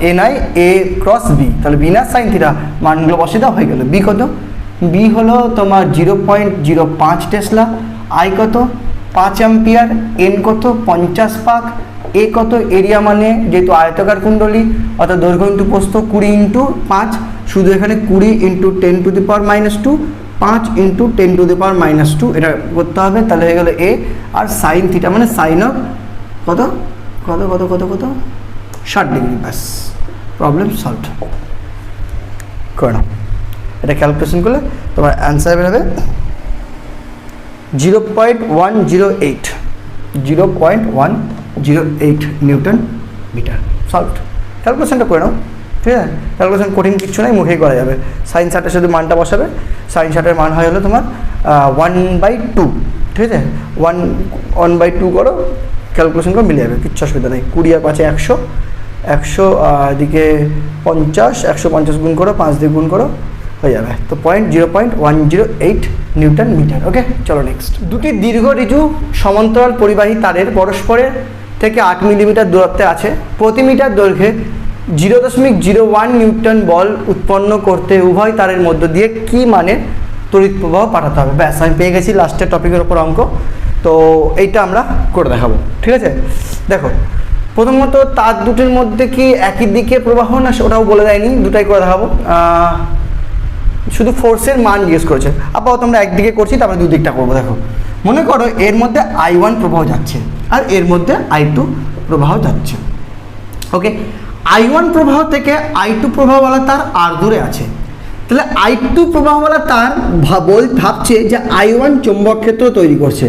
Speaker 1: এনআই এ ক্রস বি, তাহলে বি না সাইন থিটা মানগুলো বসে দাও, হয়ে গেল। বি কত, বি হলো তোমার 0.05 টেসলা, আই কত 5 অ্যাম্পিয়ার, এন কত 50 পাক, এ কত এরিয়া মানে যেহেতু আয়তাকার কুণ্ডলী অর্থাৎ দৈর্ঘ্য ইন্টু প্রস্থ 20 ইন্টু 5, শুধু এখানে 20 ইন্টু 10⁻², 5 ইন্টু 10⁻², এটা করতে হবে, তাহলে হয়ে গেল এ, আর সাইন থিটা মানে সাইন অফ কত কত কত কত কত 60 ডিগ্রি, ব্যাস প্রবলেম সলভড। করে নাও, এটা ক্যালকুলেশন করলে তোমার অ্যান্সার বেরোবে 0.108 নিউটন মিটার। সলভড, ক্যালকুলেশনটা করে নাও, ঠিক আছে, ক্যালকুলেশন কঠিন কিচ্ছু নাই, মুখেই করা যাবে। সাইন 60 শুধু মানটা বসাবে, সাইন 60 মান হয় হলো তোমার 1/2, ঠিক আছে, 1/2 করো, ক্যালকুলেশন করে মিলে যাবে, কিচ্ছু অসুবিধা নেই। 20 আর 5 100, এদিকে 50, 150 গুণ করো, 5 দিয়ে গুণ করো, হয়ে যাবে। তো 0.108 নিউটন মিটার। ওকে চলো নেক্সট। দুটি দীর্ঘ ঋজু সমান্তরাল পরিবাহী তারের পরস্পরের থেকে 8 মিলিমিটার দূরত্বে আছে, প্রতি মিটার দৈর্ঘ্যে 0.01 নিউটন বল উৎপন্ন করতে উভয় তারের মধ্য দিয়ে কি মানের তড়িৎ প্রবাহ পাঠাতে হবে। ব্যাস আমি পেয়ে গেছি লাস্টের টপিকের ওপর অঙ্ক, তো এইটা আমরা করে দেখাবো, ঠিক আছে। দেখো প্রথমত তার দুটির মধ্যে কি একই দিকে প্রবাহ না ওটাও বলে দেয়নি, দুটাই করে দেখাবো। শুধু ফোর্সের মান জিজ্ঞেস করেছে, আপাতত আমরা একদিকে করছি, তারপরে দুই দিকটা করবো। দেখো মনে করো এর মধ্যে I1 প্রবাহ যাচ্ছে আর এর মধ্যে I2 প্রবাহ যাচ্ছে। ওকে, I1 প্রবাহ থেকে I2 প্রবাহওয়ালা তার আর দূরে আছে, তাহলে I2 প্রবাহওয়ালা তার ভাবছে যে I1 চৌম্বক ক্ষেত্র তৈরি করছে,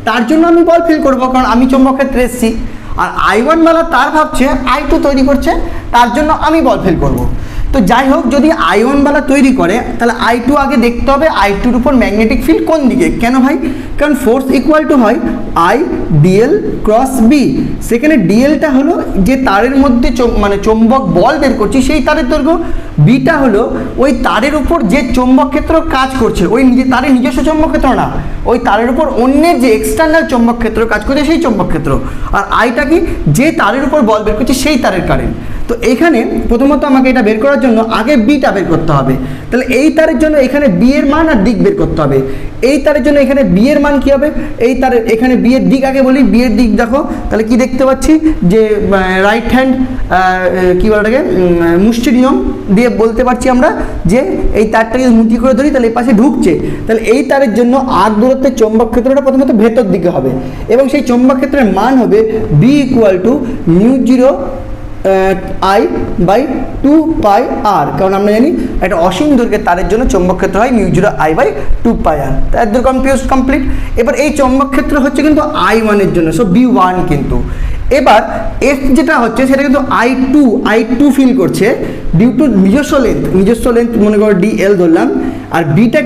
Speaker 1: তার জন্য আমি বল ফিল করবো, কারণ আমি চৌম্বক ক্ষেত্রে এসেছি। আর I1 ওয়ালা তার ভাবছে I2 তৈরি করছে, তার জন্য আমি বল ফিল করবো। তো যাই হোক, যদি I1 ওয়ালা তৈরি করে তাহলে I2 আগে দেখতে হবে I2-র উপর ম্যাগনেটিক ফিল্ড কোন দিকে। কেন ভাই? কারণ ফোর্স ইকুয়াল টু হয় I dl ক্রস বি। সেখানে ডিএলটা হলো যে তারের মধ্যে মানে চৌম্বক বল বের করছি সেই তারের দৈর্ঘ্য, বিটা হলো ওই তারের উপর যে চৌম্বক ক্ষেত্র কাজ করছে, ওই তারের নিজস্ব চৌম্বক ক্ষেত্র না, ওই তারের উপর অন্যের যে এক্সটার্নাল চৌম্বক ক্ষেত্র কাজ করছে সেই চৌম্বক ক্ষেত্র। আর আইটা কি, যে তারের উপর বল বের করছে সেই তারের কারেন্ট। তো এইখানে প্রথমত আমাকে এটা বের করার জন্য আগে বিটা বের করতে হবে, তাহলে এই তারের জন্য এখানে বি এর মান আর দিক বের করতে হবে। এই তারের জন্য এখানে বি এর মান কী হবে, এই তারের এখানে বি এর দিক আগে বলি, বি এর দিক দেখো, তাহলে কি দেখতে পাচ্ছি যে রাইট হ্যান্ড কী বলে ওটাকে মুষ্টি নিয়ম দিয়ে বলতে পারছি আমরা যে এই তারটাকে মুঠি করে ধরি তাহলে এই পাশে ঢুকছে, তাহলে এই তারের জন্য আর দূরত্বের চৌম্বক ক্ষেত্রটা প্রথমত ভেতর দিকে হবে এবং সেই চৌম্বক ক্ষেত্রের মান হবে বি ইকুয়াল টু μ0 I/2πr, কারণ আমরা জানি একটা অসীম দৈর্ঘ্যের তারের জন্য চৌম্বক ক্ষেত্র হয় μ0 I/2πr। তো একদম কনফিউজ কমপ্লিট। এবার এই চৌম্বক ক্ষেত্র হচ্ছে কিন্তু I1 এর জন্য, সো B1 কিন্তু। এবার এফ যেটা হচ্ছে সেটা কিন্তু I2 ফিল করছে ডিউ টু নিজস্ব লেন্থ মনে করো DL ধরলাম, আর বিটা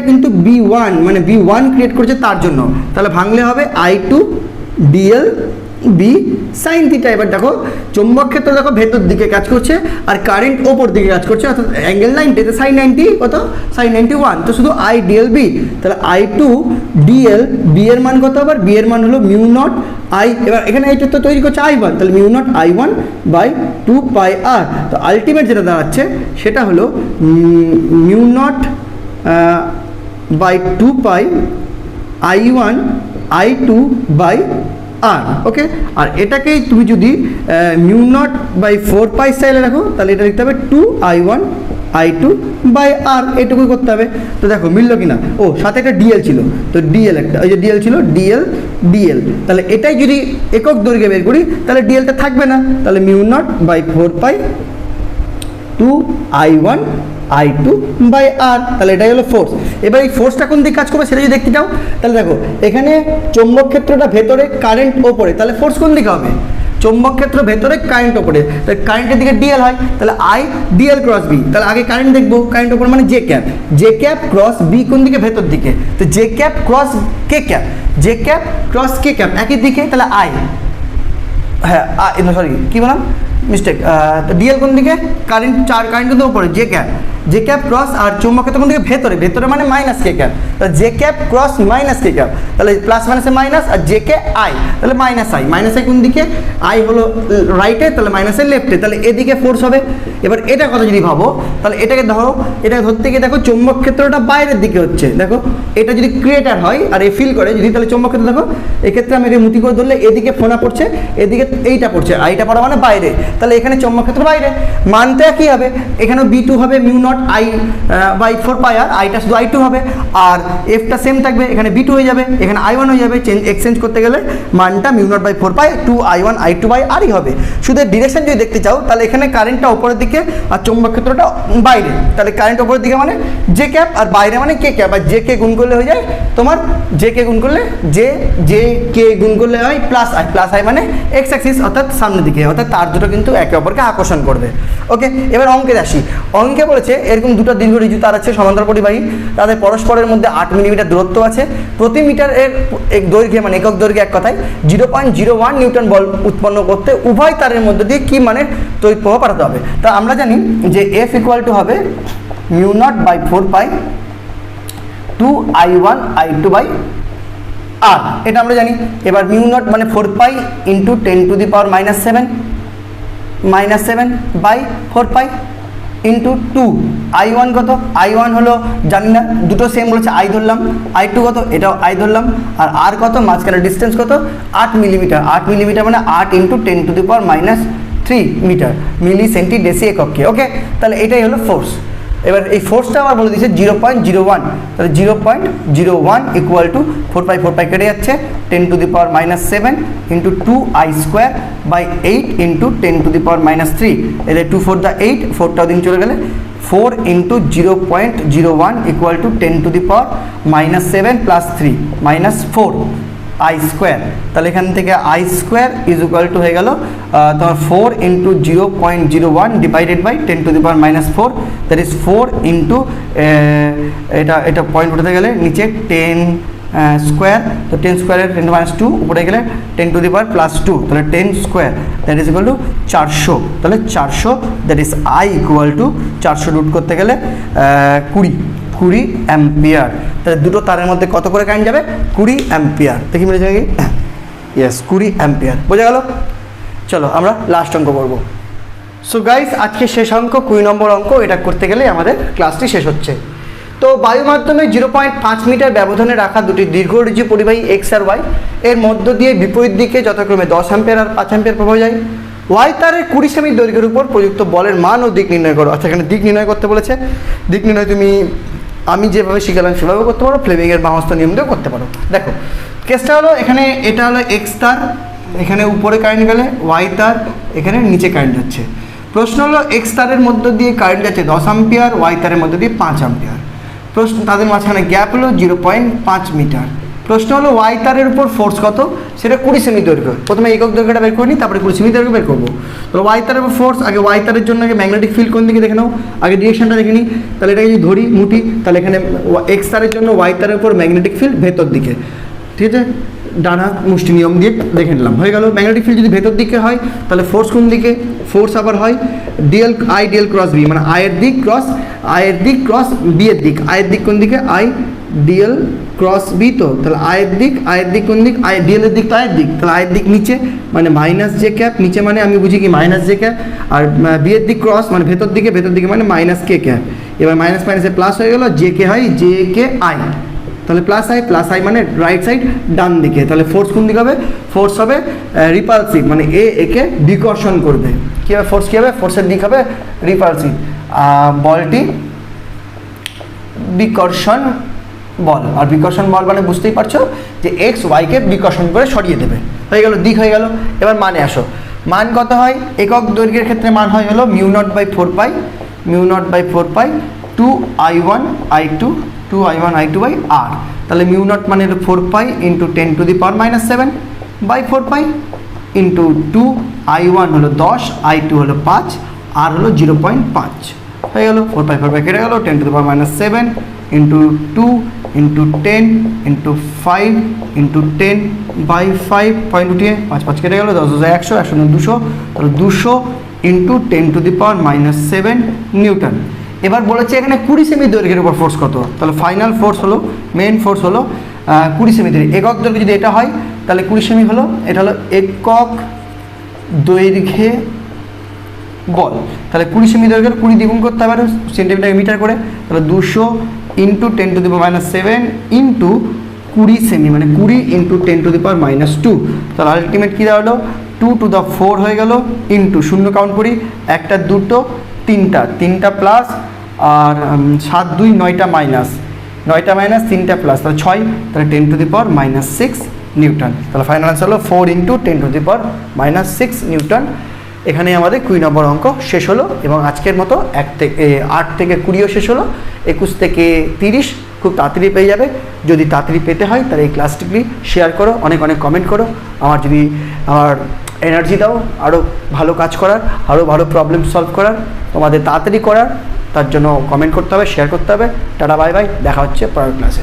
Speaker 1: কিন্তু B1 মানে B1 ক্রিয়েট করছে তার জন্য, তাহলে ভাঙলে হবে I2 DL B sine theta. এবার দেখো চৌম্বক ক্ষেত্র দেখো ভেতর দিকে কাজ করছে আর কারেন্ট ওপর দিকে কাজ করছে, অর্থাৎ অ্যাঙ্গেল 90, সাইন 90 কত, সাইন 91। তো শুধু আই ডিএল বি, তাহলে আই টু ডিএল বি এর মান কত, আবার বি এর মান হলো মিউ নট আই। এবার এখানে এইটা তো তৈরি করছে আই ওয়ান, তাহলে mu naught I one by 2 pi R. তো আলটিমেট যেটা দাঁড়াচ্ছে সেটা হলো mu naught by 2 pi I one I two by R. Okay, আর এটাকেই তুমি যদি মিউ নট বাই 4 পাই স্টাইলে রাখো তাহলে এটা লিখতে হবে 2 I one I two by R, এটুকুই করতে হবে। তো দেখো মিললো কিনা, ও সাথে একটা ডিএল ছিল, তো ডিএল একটা, ওই যে ডিএল ছিল ডিএল ডিএল, তাহলে এটাই যদি একক দৈর্ঘ্যে বের করি তাহলে ডিএলটা থাকবে না, তাহলে mu naught by 4 pi 2 I one I two by R, তাহলে এটাই হলো ফোর্স। এবার এই ফোর্সটা কোন দিকে কাজ করবে সেটা যদি দেখতে চাও তাহলে দেখো এখানে চৌম্বক ক্ষেত্রটা ভেতরে, কারেন্ট ওপরে, তাহলে ফোর্স কোন দিকে হবে, চৌম্বক ক্ষেত্র ভেতরে কারেন্ট ওপরে, তাহলে কারেন্টের দিকে ডিএল হয়, তাহলে আই ডিএল ক্রস বি। তাহলে আগে কারেন্ট দেখবো, কারেন্ট ওপরে মানে জে ক্যাপ ক্রস বি কোন দিকে, ভেতর দিকে, তো জে ক্যাপ ক্রস কে ক্যাপ, জে ক্যাপ ক্রস কে ক্যাপ একই দিকে, তাহলে আই, হ্যাঁ সরি কী বললাম মিস্টেক, তো ডিএল কোন দিকে, কারেন্ট কারেন্ট কিন্তু উপরে, জে ক্যাপ ক্রস, আর চৌম্বক ক্ষেত্র কোন দিকে, ভেতরে, ভেতরে মানে মাইনাস কে ক্যাপ, তাহলে J cap cross minus K cap, তাহলে প্লাস মাইনাসে মাইনাস, আর জে কে আই, তাহলে মাইনাস আই কোন দিকে, আই হলো রাইটে, তাহলে মাইনাসের লেফটে, তাহলে এদিকে ফোর্স হবে। এবার এটা কথা যদি ভাবো তাহলে এটাকে ধরো, এটাকে ধরতে গিয়ে দেখো চৌম্বক ক্ষেত্রটা বাইরের দিকে হচ্ছে, দেখো এটা যদি ক্রিয়েটার হয় আর এ ফিল করে যদি, তাহলে চৌম্বক ক্ষেত্র দেখো এক্ষেত্রে আমি মুটি করে ধরলে এদিকে ফোনা পড়ছে, এদিকে এইটা পড়ছে, আইটা পড়া মানে বাইরে, তাহলে এখানে চৌম্বক ক্ষেত্র বাইরে, মানটা কি হবে, এখানেও বি টু হবে মিউ নট আই বাই 4 পাই আর, আইটা শুধু আই টু হবে, আর এফটা সেম থাকবে, এখানে বি টু হয়ে যাবে, এখানে আই ওয়ান হয়ে যাবে, এক্সচেঞ্জ করতে গেলে মানটা mu naught by 4 pi 2 I one I two by আরই হবে। শুধু ডিরেকশন যদি দেখতে চাও তাহলে এখানে কারেন্টটা উপরের দিকে আর চৌম্বক ক্ষেত্রটা বাইরে, তাহলে কারেন্ট উপরের দিকে মানে জে ক্যাপ, আর বাইরে মানে কে ক্যাপ, আর জে কে গুণ করলে হয়ে যায় তোমার, জে কে গুণ করলে জে কে গুণ করলে হয় প্লাস আই মানে এক্স অ্যাক্সিস অর্থাৎ সামনের দিকে, অর্থাৎ তার দুটো কিন্তু একে অপরকে আকর্ষণ করবে। ওকে, এবার অঙ্কে আসি। অঙ্কে বলেছে এরকম দুটো দীর্ঘ ঋজু তার আছে সমান্তরাল পরিবাহী, তাদের পরস্পরের মধ্যে 8 মিলিমিটার দূরত্ব আছে, প্রতি মিটারের এক দৈর্ঘ্যে মানে একক দৈর্ঘ্যে এক কথায় 0.01 নিউটন বল উৎপন্ন করতে উভয় তারের মধ্যে দিয়ে কি মানের তড়িৎ প্রবাহ পাঠাতে হবে। তা আমরা জানি যে এফ ইকুয়াল টু হবে mu naught by 4 pi 2 I one I two by R, এটা আমরা জানি। এবার মিউ নট মানে 4 pi into 10 to the power minus 7 by 4 pi into 2 I one কত, আই ওয়ান হলো জানি না, দুটো সেম বলেছে, আই ধরলাম, আই টু কত, এটাও আই ধরলাম, আর কত মাঝখানে ডিস্টেন্স কত 8 মিলিমিটার মানে 8 into 10 to the power -3 metre, milli centi deci এককে। ওকে, তাহলে এটাই হলো ফোর্স। এবার এই ফোর্সটা আমার বলে দিয়েছে 0.01, তাহলে 0.01 ইকুয়াল টু 4 পাই কেটে যাচ্ছে 10 to the power -7 into 2 I square by 8 into 10 to the power -3, এদের 2 4 দ্য 8, 4টাও দিন চলে গেলে 4 into 0.01 equal to 10 to the power -7 plus 3 -4 I square, তাহলে এখান থেকে I square is equal to হয়ে গেল তোমার 4 into 0.01 divided by 10 to the power -4, that is 4 into এটা পয়েন্ট উঠাতে গেলে নিচে 10 স্কোয়ার, তো 10 স্কোয়ারের 10 টু -2 উপরে গেলে 10 টু দি পাওয়ার +2, তাহলে 10 square that is equal to 400, তাহলে 400 that is I equal to 400 root করতে গেলে 20 অ্যাম্পিয়ার। তাহলে দুটো তারের মধ্যে কত করে কারেন্ট যাবে, 20 অ্যাম্পিয়ার। দেখি মিলেছে নাকি, ইয়েস 20 অ্যাম্পিয়ার, বোঝা গেল। চলো আমরা লাস্ট অঙ্ক করবো। সো গাইস আজকে শেষ অঙ্ক 20 নম্বর অঙ্ক, এটা করতে গেলে আমাদের ক্লাসটি শেষ হচ্ছে। তো বায়ু মাধ্যমে 0.5 মিটার ব্যবধানে রাখা দুটি দীর্ঘ ঋজু পরিবাহী এক্স আর ওয়াই এর মধ্য দিয়ে বিপরীত দিকে যথাক্রমে 10 অ্যাম্পিয়ার আর 5 অ্যাম্পিয়ার প্রবাহ যায়। ওয়াই তারের 20 সেমি দৈর্ঘ্যের উপর প্রযুক্ত বলের মান ও দিক নির্ণয় করো। আচ্ছা, এখানে দিক নির্ণয় করতে বলেছে। দিক নির্ণয় তুমি আমি যেভাবে শিখালাম সেভাবে করতে পারো, ফ্লেমিংয়ের বাহস্ত নিয়ম দিয়েও করতে পারো। দেখো কেসটা হলো, এখানে এটা হলো এক্স তার, এখানে উপরে কারেন্ট গেলে, ওয়াই তার এখানে নিচে কারেন্ট যাচ্ছে। প্রশ্ন হলো এক্স তারের মধ্য দিয়ে কারেন্ট যাচ্ছে 10 অ্যাম্পিয়ার, ওয়াই তারের মধ্য দিয়ে 5 অ্যাম্পিয়ার। প্রশ্ন তাদের মাঝখানে গ্যাপ হলো 0.5 মিটার। প্রশ্ন হলো ওয়াই তারের উপর ফোর্স কত, সেটা 20 সেমি দৈর্ঘ্য। প্রথমে একক দৈর্ঘ্যটা বের করে নিই, তারপরে 20 সেমি দৈর্ঘ্য বের করবো। তাহলে ওয়াই তারের উপর ফোর্স, আগে ওয়াই তারের জন্য আগে ম্যাগনেটিক ফিল্ড কোন দিকে দেখে নাও, আগে ডিরেকশনটা দেখে নিই। তাহলে এটাকে যদি ধরি মুটি, তাহলে এখানে এক্স তারের জন্য ওয়াই তারের উপর ম্যাগনেটিক ফিল্ড ভেতর দিকে, ঠিক আছে, ডান হাত মুষ্টি নিয়ম দিয়ে দেখে নিলাম, হয়ে গেল। ম্যাগনেটিক ফিল্ড যদি ভেতর দিকে হয় তাহলে ফোর্স কোন দিকে, ফোর্স আবার হয় DL I DL cross B, মানে আয়ের দিক ক্রস বি এর দিক, আয়ের দিক কোন দিকে, আই ডিএল ক্রস বি, তো তাহলে আয়ের দিক কোন দিক, আই ডিএল এর দিক তো আয়ের দিক, তাহলে আয়ের দিক নিচে মানে মাইনাস জে ক্যাপ, নিচে মানে আমি বুঝি কি মাইনাস জে ক্যাপ, আর বি এর দিক ক্রস মানে ভেতর দিকে মানে মাইনাস কে ক্যাপ। এবার মাইনাস মাইনাসে প্লাস হয়ে গেল, জে কে হয় জে কে আই, তাহলে প্লাস আই মানে রাইট সাইড ডান দিকে, তাহলে ফোর্স কোন দিকে হবে, ফোর্স হবে রিপালসিভ, মানে একে বিকর্ষণ করবে। কী হবে ফোর্স, কী হবে ফোর্সের দিক হবে রিপালসিভ, বলটি বিকর্ষণ বল, আর বিকর্ষণ বল মানে বুঝতেই পারছো যে এক্স ওয়াইকে বিকর্ষণ করে সরিয়ে দেবে, হয়ে গেল দিক হয়ে গেল। এবার মানে আসো, মান কত হয়, একক দৈর্ঘ্যের ক্ষেত্রে মান হয় হলো mu naught by four pi 2i1 i2 by R, তাহলে মিউ নট মানে হলো 4 pi into 10⁻⁻7 by 4 pi into 2i1 হলো 10, i2 হলো 5, আর হলো 0.5, হয়ে গেল 4 পাই কেটে গেল, 10⁻⁷ into 2 into 10 into 5 into 10 by 5 point উঠিয়ে 5 কেটে গেল, 10 100, 100 200, তাহলে 200 ইন্টু 10⁻⁷ নিউটন। এবার বলেছে এখানে 20 সেমি দৈর্ঘ্যের উপর ফোর্স কত, তাহলে ফাইনাল ফোর্স হলো, মেইন ফোর্স হলো 20 সেমি দৈর্ঘ্য। একক দৈর্ঘ্য যদি এটা হয় তাহলে 20 সেমি হলো, এটা হলো একক দৈর্ঘ্যে বল, তাহলে 20 সেমি দৈর্ঘ্যের 20 দ্বিগুণ করতে হবে সেন্টিমিটার মিটার করে, তাহলে 200 ইন্টু 10⁻⁷ ইন্টু 20 সেমি, মানে 20 ইন্টু 10⁻², তাহলে আলটিমেট কী দাঁড়ালো 2⁴ হয়ে গেল, ইন্টু শূন্য কাউন্ট করি, একটা দুটো তিনটা প্লাস, আর 7 2 9টা মাইনাস, 3টা প্লাস, তাহলে 6, তাহলে 10⁻⁻6 নিউটন, তাহলে ফাইনাল আনসার হলো 4 ইন্টু 10⁻�6 নিউটন। এখানে আমাদের 20 নম্বর অঙ্ক শেষ হলো, এবং আজকের মতো 8 থেকে 20ও শেষ হলো, 21 থেকে 30 খুব তাড়াতাড়ি পেয়ে যাবে। যদি তাড়াতাড়ি পেতে হয় তাহলে এই ক্লাসটি শেয়ার করো, অনেক কমেন্ট করো, আমার এনার্জি দাও আরও ভালো কাজ করার, আরও ভালো প্রবলেম সলভ করার, তোমাদের তাড়াতাড়ি করার, তার জন্য কমেন্ট করতে হবে, শেয়ার করতে হবে। টাটা বাই বাই, দেখা হচ্ছে পরের ক্লাসে।